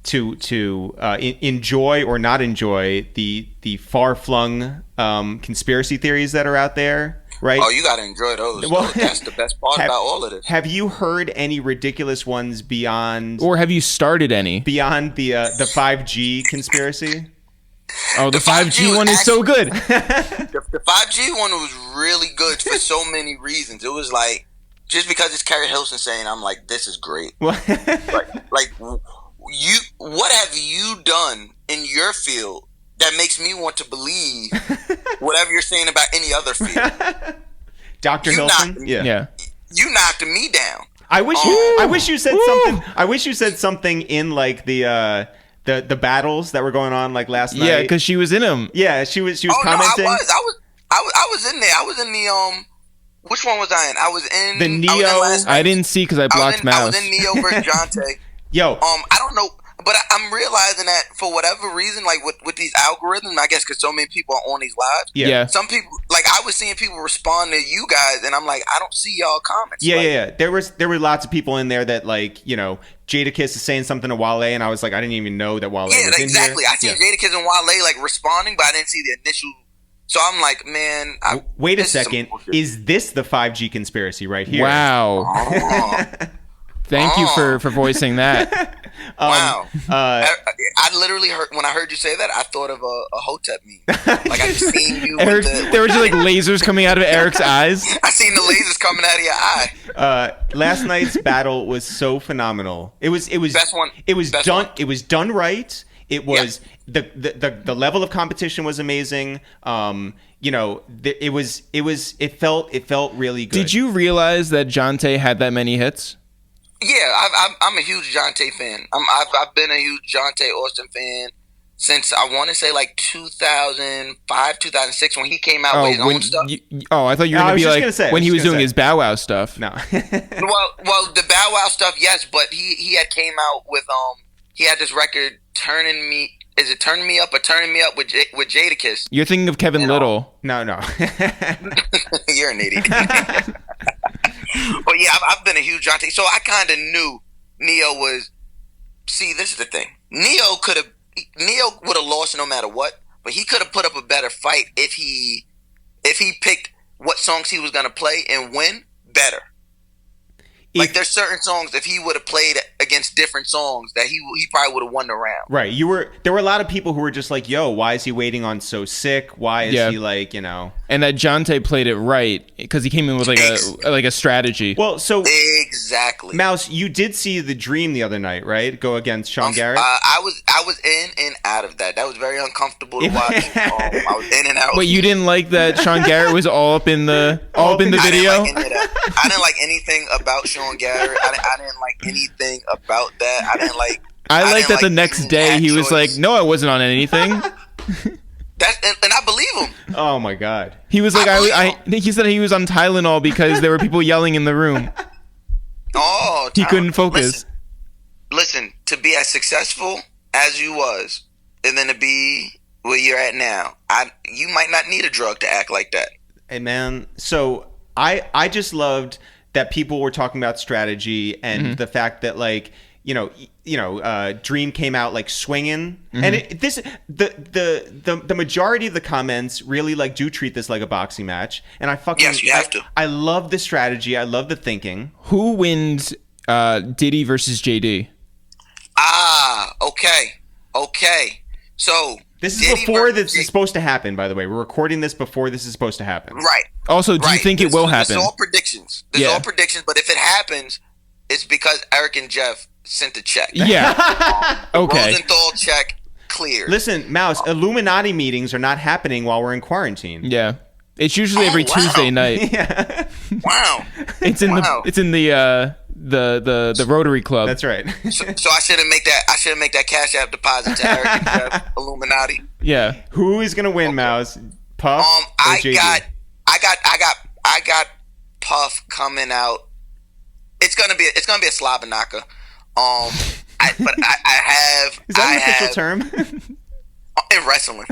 A: to enjoy or not enjoy the far-flung conspiracy theories that are out there, right?
D: Oh, you got to enjoy those. Well, that's the best part about all of this.
A: Have you heard any ridiculous ones beyond...
B: Or have you started any?
A: Beyond the 5G conspiracy?
B: Oh, the 5G one is so good.
D: The 5G one was really good for so many reasons. It was like, just because it's Carrie Hilson saying, I'm like, this is great. What have you done in your field that makes me want to believe whatever you're saying about any other field?
A: Dr. Hilson?
B: Yeah.
D: You knocked me down.
A: I wish you said something. I wish you said something in like the battles that were going on like last night.
B: Yeah, because she was in them.
A: Yeah, she was commenting.
D: No, I was in there. I was in the which one was I in? I was in
A: the Neo.
B: I didn't see because I blocked Mouse.
D: I was in Neo versus Jonte.
A: Yo,
D: I don't know. But I'm realizing that for whatever reason, like with these algorithms, I guess because so many people are on these lives.
B: Yeah.
D: Some people, like I was seeing people respond to you guys, and I'm like, I don't see y'all comments.
A: Yeah,
D: like,
A: yeah. There were lots of people in there that like, you know, Jadakiss is saying something to Wale, and I was like, I didn't even know that Wale was in
D: exactly.
A: here.
D: I seen Jadakiss and Wale like responding, but I didn't see the initial. So I'm like, man.
A: Wait a second. Is this the 5G conspiracy right here?
B: Wow.
D: Oh.
B: Thank you for voicing that.
D: Wow. I literally heard when I heard you say that, I thought of a Hotep meme. Like I just seen you.
B: Eric, there were just like lasers coming out of Eric's eyes.
D: I seen the lasers coming out of your eye.
A: Last night's battle was so phenomenal. It was
D: Best one.
A: It was
D: Best
A: done.
D: one.
A: It was done right. It was the level of competition was amazing. You know, it felt really good.
B: Did you realize that Jonte had that many hits?
D: Yeah, I'm a huge Jonte fan. I've been a huge Jonte Austin fan since I want to say like 2005, 2006 when he came out with his own stuff.
B: I thought you were going to be like when he was doing his Bow Wow stuff.
A: No.
D: well, the Bow Wow stuff, yes, but he had came out with he had this record Turning Me Up or Turning Me Up with Jadakiss.
B: You're thinking of Kevin Little.
A: No.
D: You're an idiot. But yeah, I've been a huge Jonte. So I kind of knew Neo was. See, this is the thing. Neo would have lost no matter what, but he could have put up a better fight if he picked what songs he was gonna play and win better. Like there's certain songs if he would have played against different songs that he probably would have won the round.
A: Right. There were a lot of people who were just like, yo, why is he waiting on So Sick? Why is he like, you know?
B: And that Jonte played it right because he came in with like a strategy.
A: Well, so
D: exactly.
A: Mouse, you did see The Dream the other night, right? Go against Sean Garrett.
D: I was in and out of that. That was very uncomfortable to watch. I was in and out.
B: Wait, you didn't like that Sean Garrett was all up in the video?
D: I didn't like anything about Sean Garrett. I didn't like anything about that. I didn't like.
B: I like that the next day he was like, "No, I wasn't on anything."
D: And I believe him.
A: Oh my god.
B: He was like, I think he said he was on Tylenol because there were people yelling in the room.
D: Oh,
B: he couldn't focus.
D: Listen, to be as successful as you was, and then to be where you're at now, you might not need a drug to act like that.
A: Hey man, so I just loved that people were talking about strategy and the fact that like Dream came out like swinging, and the majority of the comments really like do treat this like a boxing match, and yes, you have to. I love the strategy. I love the thinking.
B: Who wins Diddy versus JD?
D: Okay. So
A: this is
D: Diddy
A: before this is supposed to happen. By the way, we're recording this before this is supposed to happen.
D: Right.
B: Also, do you think it will happen?
D: It's all predictions. All predictions, but if it happens, it's because Eric and Jeff sent a check.
B: Yeah. Okay.
D: Rosenthal check cleared.
A: Listen, Mouse, Illuminati meetings are not happening while we're in quarantine.
B: Yeah. It's usually every Tuesday night.
A: Yeah.
D: Wow.
B: It's in the Rotary Club.
A: That's right.
D: So I shouldn't make that Cash App deposit to Eric and Jeff Illuminati.
B: Yeah.
A: Who is gonna win, Mouse? Puff or JD?
D: I got Puff coming out. It's gonna be a slobber knocker. I have.
A: Is that an official term?
D: In wrestling.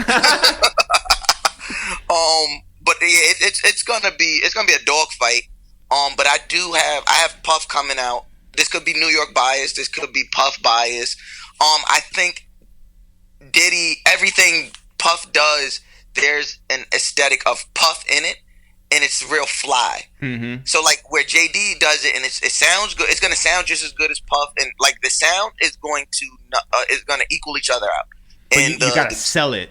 D: But yeah, it's gonna be a dog fight. But I have Puff coming out. This could be New York bias. This could be Puff bias. I think Diddy, everything Puff does, there's an aesthetic of Puff in it, and it's real fly. Mm-hmm. So like where JD does it, and it sounds good. It's gonna sound just as good as Puff, and like the sound is going to equal each other out.
A: But
D: and
A: you gotta sell it.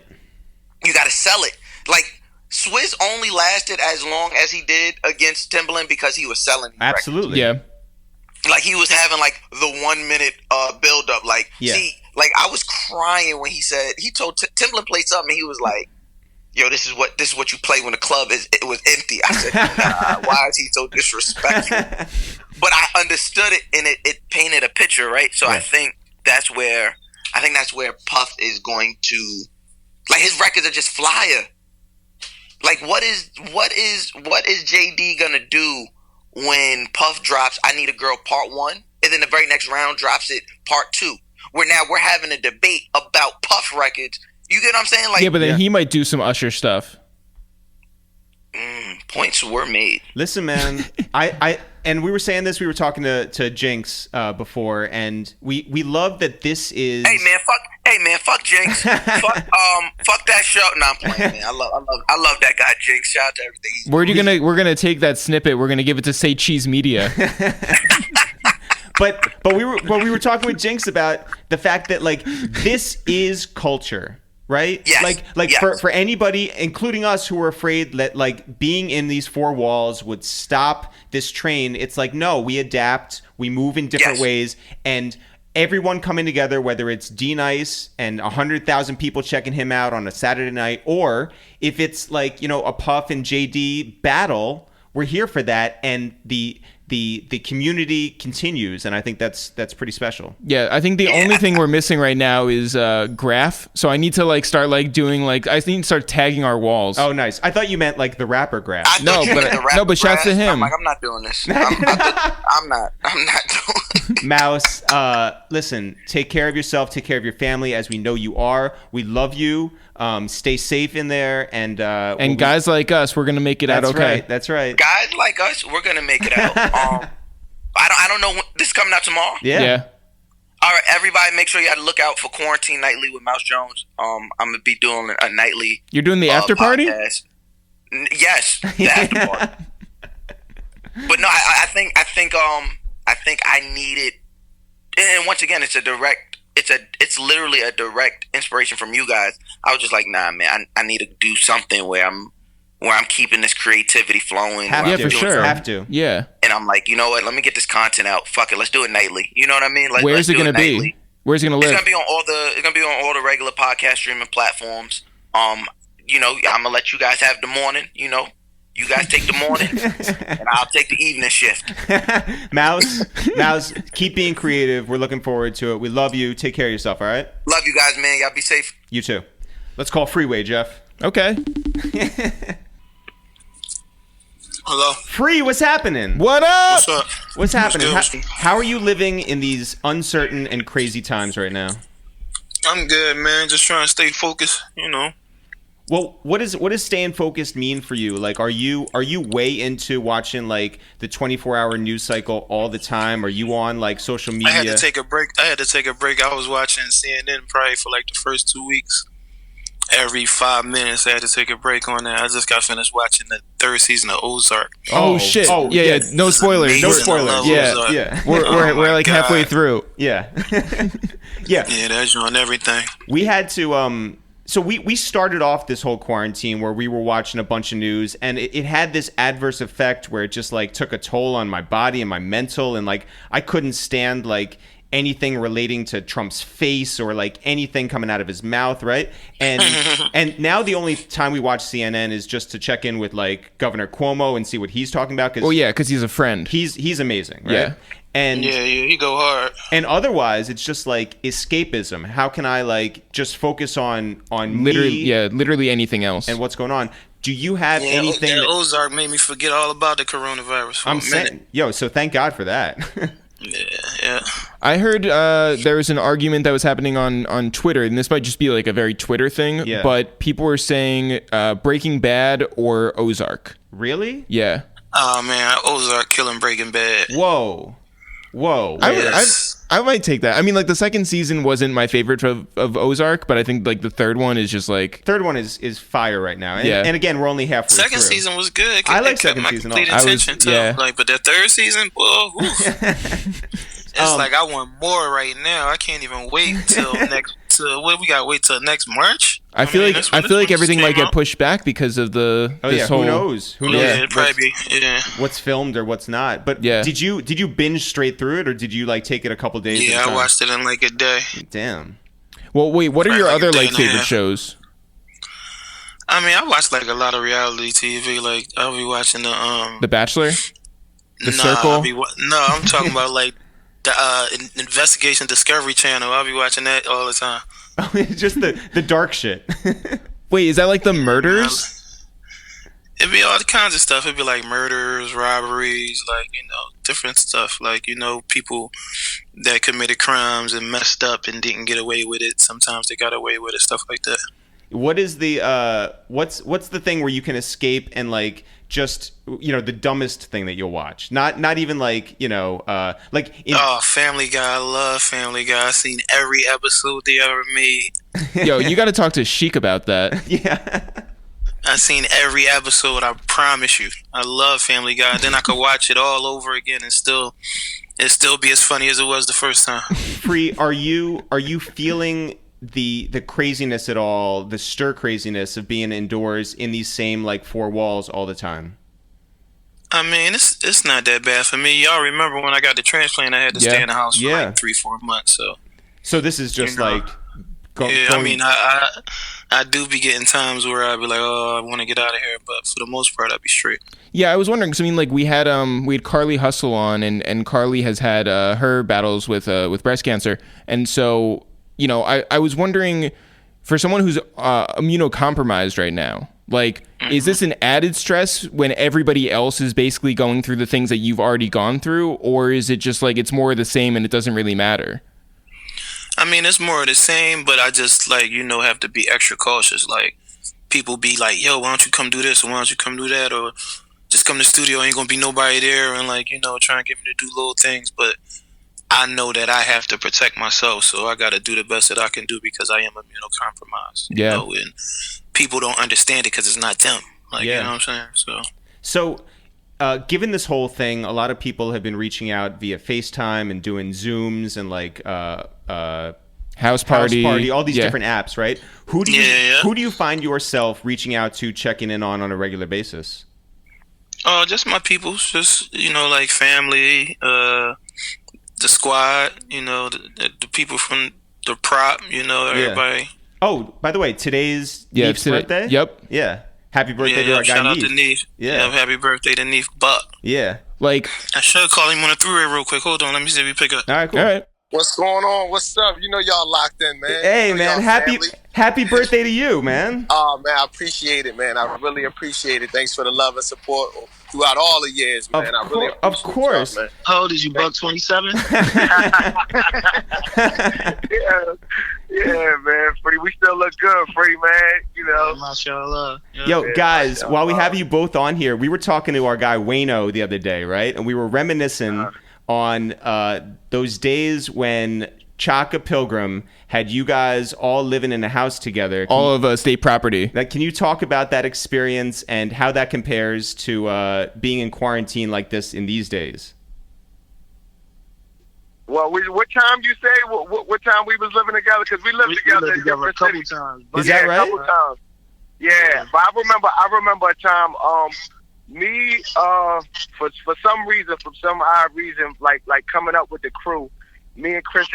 D: You gotta sell it. Like Swizz only lasted as long as he did against Timbaland because he was selling.
A: Absolutely.
B: Records.
D: Yeah. Like he was having like the 1 minute build up. Like see, like I was crying when he told Timbaland played something. And he was like, "Yo, this is what you play when the club it was empty." I said, "Nah, why is he so disrespectful?" But I understood it, and it painted a picture, right? So I think that's where Puff is going to, like, his records are just flyer. Like what is JD gonna do when Puff drops I Need a Girl Part 1, and then the very next round drops it Part 2? where now we're having a debate about Puff records. You get what I'm saying? Like,
B: Yeah, but then he might do some Usher stuff.
D: Points were made.
A: Listen, man, I and we were saying this. We were talking to Jinx before, and we love that this is.
D: Hey man, fuck Jinx. fuck that show. No, I'm playing, man. I love that guy Jinx. Shout out to everything.
B: We're gonna take that snippet. We're gonna give it to Say Cheese Media.
A: But we were talking with Jinx about the fact that like this is culture. Right?
D: Yes.
A: Like
D: Yes.
A: for anybody, including us, who were afraid that like being in these four walls would stop this train. It's like, no, we adapt, we move in different ways, and everyone coming together, whether it's D-Nice and 100,000 people checking him out on a Saturday night, or if it's like, you know, a Puff and JD battle, we're here for that, and the community continues, and I think that's pretty special.
B: Yeah, I think the only thing we're missing right now is Graph. So I need to like start like doing like I need to start tagging our walls.
A: Oh, nice. I thought you meant like the rapper Graph.
B: But shouts to him.
D: I'm like, I'm not doing this. I'm not doing.
A: Mouse, listen, take care of yourself, take care of your family, as we know you are. We love you. Stay safe in there, and
B: guys like us, we're gonna make it out okay.
A: That's right.
D: Guys like us, we're gonna make it out. I don't know when this is coming out tomorrow.
A: Yeah.
D: All right, everybody, make sure you gotta look out for Quarantine Nightly with Mouse Jones. I'm gonna be doing a nightly.
B: You're doing the after party?
D: Yes, the after party. But no, I think I need it. And once again, it's literally a direct inspiration from you guys. I was just like, nah, man, I need to do something where I'm keeping this creativity flowing.
B: For sure.
A: Have to.
B: Yeah.
D: And I'm like, you know what? Let me get this content out. Fuck it, let's do it nightly. You know what I mean? Like,
B: where's it gonna be? Where's it gonna live?
D: It's gonna be on all the regular podcast streaming platforms. You know, I'm gonna let you guys have the morning. You know, you guys take the morning, and I'll take the evening shift.
A: Mouse, keep being creative. We're looking forward to it. We love you. Take care of yourself. All right.
D: Love you guys, man. Y'all be safe.
A: You too. Let's call Freeway, Jeff.
B: Okay.
C: Hello.
A: Free, what's happening?
B: What up?
C: What's up?
A: What's happening?
C: What's good?
A: How are you living in these uncertain and crazy times right now?
C: I'm good, man. Just trying to stay focused, you know.
A: Well, what does staying focused mean for you? Like, are you way into watching like the 24-hour news cycle all the time? Are you on like social media?
C: I had to take a break. I was watching CNN probably for like the first 2 weeks. Every 5 minutes, I had to take a break on that. I just got finished watching the third season of Ozark.
B: Oh shit!
A: Oh,
B: yeah. No spoilers.
C: Amazing.
B: No
C: I
B: spoilers.
C: love
B: Yeah,
C: Ozark.
B: yeah. We're like
C: God.
B: halfway through.
A: Yeah. Yeah.
C: Yeah, that's on everything.
A: We had to so we started off this whole quarantine where we were watching a bunch of news, and it had this adverse effect where it just like took a toll on my body and my mental, and like I couldn't stand like anything relating to Trump's face or like anything coming out of his mouth, right? And now the only time we watch CNN is just to check in with like Governor Cuomo and see what he's talking about.
B: Oh yeah, because he's a friend.
A: He's amazing, right?
B: Yeah.
A: And
C: Yeah, he go hard.
A: and otherwise, it's just like escapism. How can I like just focus on
B: literally anything else?
A: and what's going on? Do you have anything?
C: Yeah, Ozark made me forget all about the coronavirus for
A: I'm
C: a minute.
A: saying, yo. So thank God for that.
C: Yeah.
B: I heard there was an argument that was happening on Twitter, and this might just be like a very Twitter thing,
A: Yeah.
B: but people were saying Breaking Bad or Ozark.
A: Really?
B: Yeah.
C: Oh man, Ozark killing Breaking Bad.
A: Whoa.
B: I might take that. I mean, like the second season wasn't my favorite of Ozark, but I think like the third one is just like
A: Third one is fire right now. And,
B: Yeah.
A: and again, we're only halfway
C: Second
A: through.
C: season was good.
A: I like
C: It kept
A: second
C: my
A: season
C: complete
A: also.
C: attention too.
B: yeah.
C: Like, but the third season, whoa, it's like I want more right now. I can't even wait till next. What we got? Wait till next March.
B: I feel like everything might
C: came
B: get pushed back because of the
A: Oh
B: this
A: yeah,
B: whole
A: who knows? Who knows?
C: Yeah, it'd probably be. Yeah.
A: What's filmed or what's not? But
B: Yeah.
A: did you binge straight through it, or did you like take it a couple days? at a
C: Yeah, I
A: time?
C: watched it in like a day.
A: Damn.
B: Well, wait, what are
C: Probably
B: your
C: like
B: other
C: a day
B: like
C: and a
B: favorite
C: half.
B: shows?
C: I mean, I watched like a lot of reality TV. Like I'll be watching the
B: The Bachelor? The Circle?
C: I'm talking about like the Investigation Discovery Channel. I'll be watching that all the time.
A: Just the dark shit.
B: Wait, is that like the murders?
C: It'd be all kinds of stuff. It'd be like murders, robberies, like
E: different stuff. Like, people that committed crimes and messed up and didn't get away with it. Sometimes they got away with it, stuff like that.
A: What is the what's the thing where you can escape and like just the dumbest thing that you'll watch? Not even like
E: Family Guy. I love Family Guy. I've seen every episode they ever made.
B: Yo, you got to talk to Sheik about that.
A: Yeah.
E: I've seen every episode. I promise you. I love Family Guy. Then I could watch it all over again and still be as funny as it was the first time.
A: Free, are you feeling the craziness at all, the stir craziness of being indoors in these same like four walls all the time?
E: I mean, it's not that bad for me. Y'all remember when I got the transplant, I had to stay in the house for like 3-4 months. So
A: this is just
E: I mean, I do be getting times where I be like, oh, I want to get out of here, but for the most part, I'd be straight.
B: Yeah, I was wondering because I mean, like we had Carly Hustle on, and Carly has had her battles with breast cancer, and so I was wondering for someone who's immunocompromised right now, like, is this an added stress when everybody else is basically going through the things that you've already gone through, or is it just like it's more of the same and it doesn't really matter?
E: I mean, it's more of the same, but I just have to be extra cautious. Like, people be like, yo, why don't you come do this, or why don't you come do that, or just come to the studio, ain't gonna be nobody there, and trying to get me to do little things. But I know that I have to protect myself, so I got to do the best that I can do because I am immunocompromised.
B: Yeah.
E: And people don't understand it because it's not them. You know what I'm saying? So
A: given this whole thing, a lot of people have been reaching out via FaceTime and doing Zooms and
B: House Party,
A: all these different apps, right? Who do you find yourself reaching out to, checking in on a regular basis?
E: Just my people, just like family, the squad, the people from the prop, everybody.
A: Oh, by the way, today's Neef's birthday?
B: Yep.
A: Yeah. Happy birthday to our guy,
E: shout out
A: Neef.
E: to Neef.
A: Yeah.
E: Happy birthday to Neef Buck.
A: Yeah.
B: Like,
E: I should call him on the Freeway real quick. Hold on, let me see if we pick up.
A: All right, cool.
B: All right.
F: What's going on? What's up? Y'all locked in, man.
A: Hey, man, happy birthday to you, man.
F: Oh, man, I appreciate it, man. I really appreciate it. Thanks for the love and support throughout all the years, man.
A: Of course.
F: Man.
E: How old is you, Buck? 27?
F: Yeah, man. Free, we still look good, Free, man.
E: Mashallah.
A: Yo, guys, while we have you both on here, we were talking to our guy Wayno the other day, right? And we were reminiscing on those days when Chaka Pilgrim had you guys all living in a house together.
B: All of state property.
A: Can you talk about that experience and how that compares to being in quarantine like this in these days?
F: Well, what time you say? What time we was living together? Because we lived together in different
E: a couple
F: cities.
E: times.
A: Is that right?
F: A couple times. Yeah, but I remember a time. Me, for some reason, from some odd reason, like coming up with the crew, me and Chris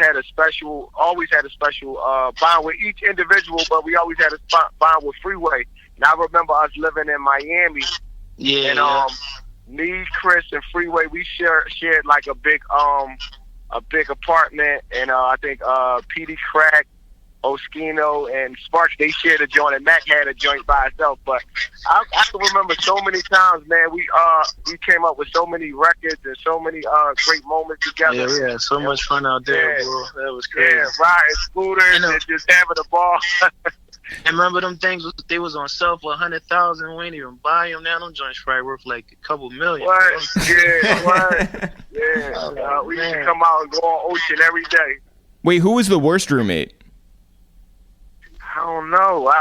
F: always had a special bond with each individual, but we always had a bond with Freeway. And I remember us living in Miami.
E: Yeah.
F: And me, Chris, and Freeway, we shared like a big apartment, and I think PD Crack, Oskino, and Sparks, they shared a joint, and Mac had a joint by itself. But I can remember so many times, man. We came up with so many records and so many great moments together.
E: Yeah, so much fun out there, bro. That was crazy.
F: Yeah, riding scooters and just having a ball.
E: And remember them things? They was on sale for $100,000. We ain't even buy them now. Them joints probably worth like a couple million.
F: What? Yeah, what? Yeah. We used to come out and go on Ocean every day.
B: Wait, who was the worst roommate?
F: I don't know.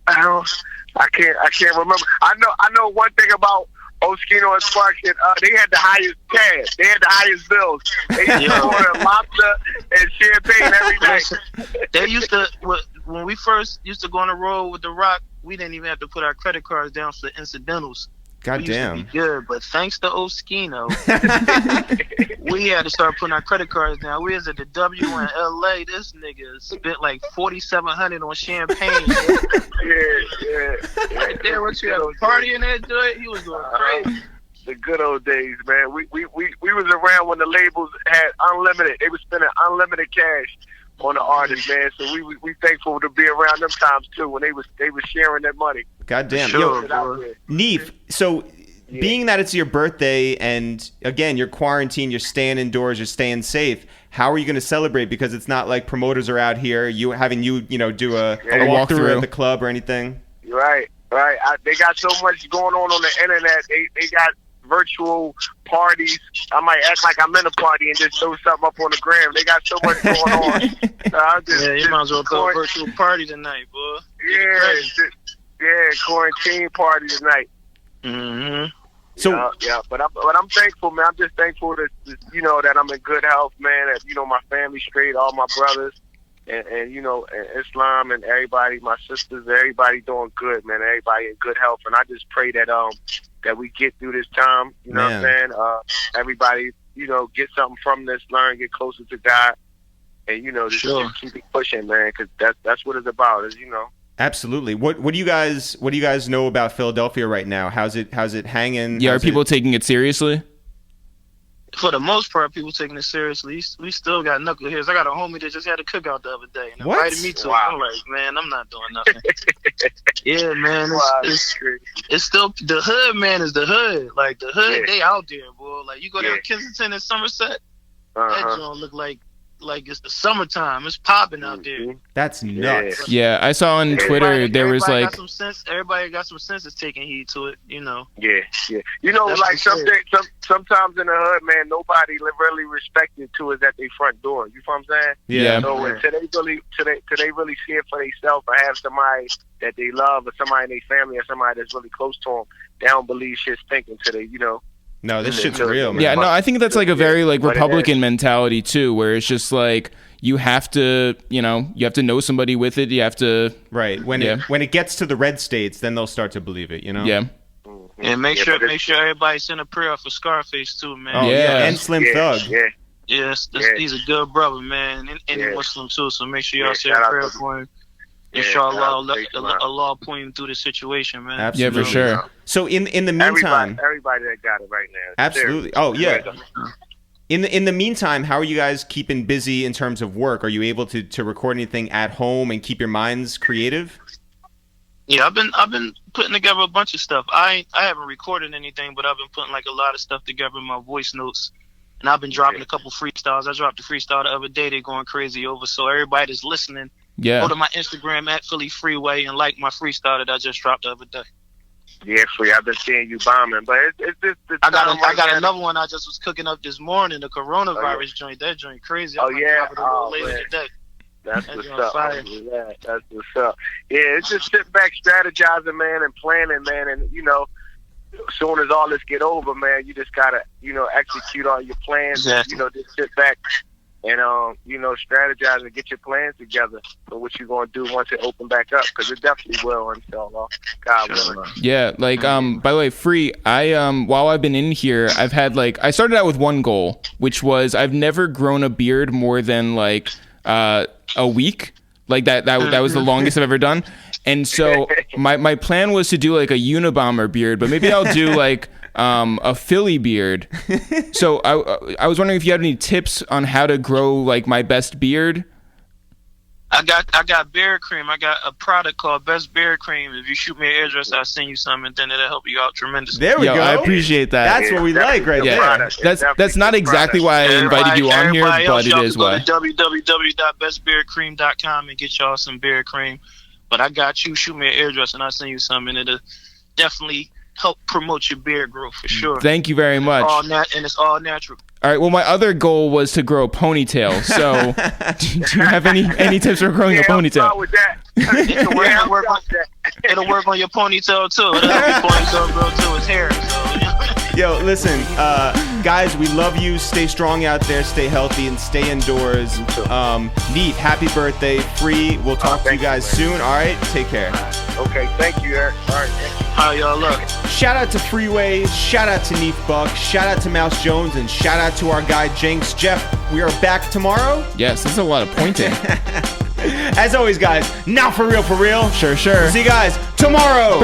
F: I can't remember. I know one thing about Oskino and Sparks. They had the highest cash. They had the highest bills. They used to order lobster and champagne every day.
E: They used to, when we first used to go on the road with The Rock, we didn't even have to put our credit cards down for incidentals.
A: God damn.
E: We used to be good, but thanks to Oskino, we had to start putting our credit cards down. We was at the W in LA. This nigga spent like $4,700 on champagne.
F: Yeah.
E: Right there, what you had a party in that joint? He was going crazy.
F: The good old days, man. We was around when the labels had unlimited. They was spending unlimited cash on the artists, man. So we thankful to be around them times too when they was sharing that money.
A: God damn.
F: Sure,
A: Yo, Neef, so being that it's your birthday and again you're quarantined, you're staying indoors, you're staying safe. How are you going to celebrate? Because it's not like promoters are out here do a walkthrough at the club or anything.
F: Right. They got so much going on the internet. They got virtual parties. I might act like I'm in a party and just throw something up on the gram. They got so much going on.
G: You might as well throw a virtual party tonight, boy.
F: Quarantine party tonight.
G: Mm-hmm.
F: So but I'm thankful, man. I'm just thankful that that I'm in good health, man. That my family's straight, all my brothers, and Islam and everybody, my sisters, everybody doing good, man. Everybody in good health, and I just pray that that we get through this time. You know what I'm saying? Everybody, get something from this, learn, get closer to God, and just keep it pushing, man. Because that's what it's about, is
A: Absolutely. What do you guys know about Philadelphia right now? How's it hanging?
B: Yeah, are people taking it seriously?
G: For the most part, people taking it seriously. We still got knuckleheads. I got a homie that just had a cookout the other day and invited me to. I'm like, man, I'm not doing nothing. Yeah, man. It's still the hood, man. Is the hood. Like the hood, they out there, boy. Like you go down Kensington and Somerset, that don't look like it's the summertime. It's popping out there.
A: That's nuts.
B: Yeah, I saw on Twitter there was like
G: everybody got some sense is taking heed to it.
F: Yeah. Like sometimes in the hood, man, nobody really respected to is at their front door. You know what I'm saying?
B: Yeah.
F: So till they really see it for themselves, or have somebody that they love, or somebody in their family, or somebody that's really close to them, they don't believe shit's thinking till they,
A: No, this shit's real, man.
B: Yeah, no, I think that's like a very like Republican mentality too, where it's just like you have to know somebody with it. You have to
A: when it gets to the red states, then they'll start to believe it.
B: Yeah.
G: And make sure everybody send a prayer for Scarface too, man.
B: Oh yeah,
A: and Slim Thug.
G: Yes, he's a good brother, man. And any Muslim too, so make sure y'all say a prayer for him. Inshallah, Allah point him through the situation, man.
A: Absolutely.
B: Yeah, for sure.
A: So in the meantime,
F: everybody that got it right now.
A: Absolutely. Oh yeah. In the meantime, how are you guys keeping busy in terms of work? Are you able to record anything at home and keep your minds creative?
G: Yeah, I've been putting together a bunch of stuff. I haven't recorded anything, but I've been putting like a lot of stuff together in my voice notes. And I've been dropping a couple freestyles. I dropped a freestyle the other day. They're going crazy over. So everybody that's listening, go to my Instagram at Philly Freeway and like my freestyle that I just dropped the other day.
F: Yeah, Free. I've been seeing you bombing, but it's just
G: I got another one I just was cooking up this morning. The coronavirus joint. That joint crazy. Later today.
F: That's what's up. That's what's up. Yeah, it's just sitting back, strategizing, man, and planning, man, and as soon as all this get over, man, you just gotta, execute all your plans.
G: Exactly.
F: Just sit back and strategize and get your plans together for what you're gonna do once it open back up, because it definitely will, inshallah. God willing.
B: Yeah, like by the way, Free, I while I've been in here, I've had I started out with one goal, which was I've never grown a beard more than a week. Like that was the longest I've ever done. And so my plan was to do like a Unabomber beard, but maybe I'll do a Philly beard. So I was wondering if you had any tips on how to grow like my best beard.
G: I got beard cream. I got a product called Best Beard Cream. If you shoot me an address, I'll send you some, and then it'll help you out tremendously.
A: There we go.
B: I appreciate that.
A: That's what we like right there.
B: That's not exactly why I invited you on here, but it is why.
G: Go to www.bestbeardcream.com and get y'all some beard cream. But I got you. Shoot me an address, and I'll send you some, and it'll definitely help promote your beard growth for sure.
B: Thank you very much.
G: And it's all natural.
B: All right. Well, my other goal was to grow a ponytail. So, do you have any tips for growing a ponytail?
F: With that.
G: It'll work on your ponytail too. It'll help your ponytail grow too. It's hair. So.
A: Yo, listen, guys, we love you. Stay strong out there. Stay healthy and stay indoors. Neef, happy birthday. Free. We'll talk to you guys soon. All right. Take care.
F: Okay. Thank you, Eric. All right. Thank you.
G: How y'all look?
A: Shout out to Freeway, shout out to Neef Buck, shout out to Mouse Jones, and shout out to our guy Jinx. Jeff, we are back tomorrow.
B: Yes, this is a lot of pointing.
A: As always, guys, now for real.
B: Sure.
A: See you guys tomorrow.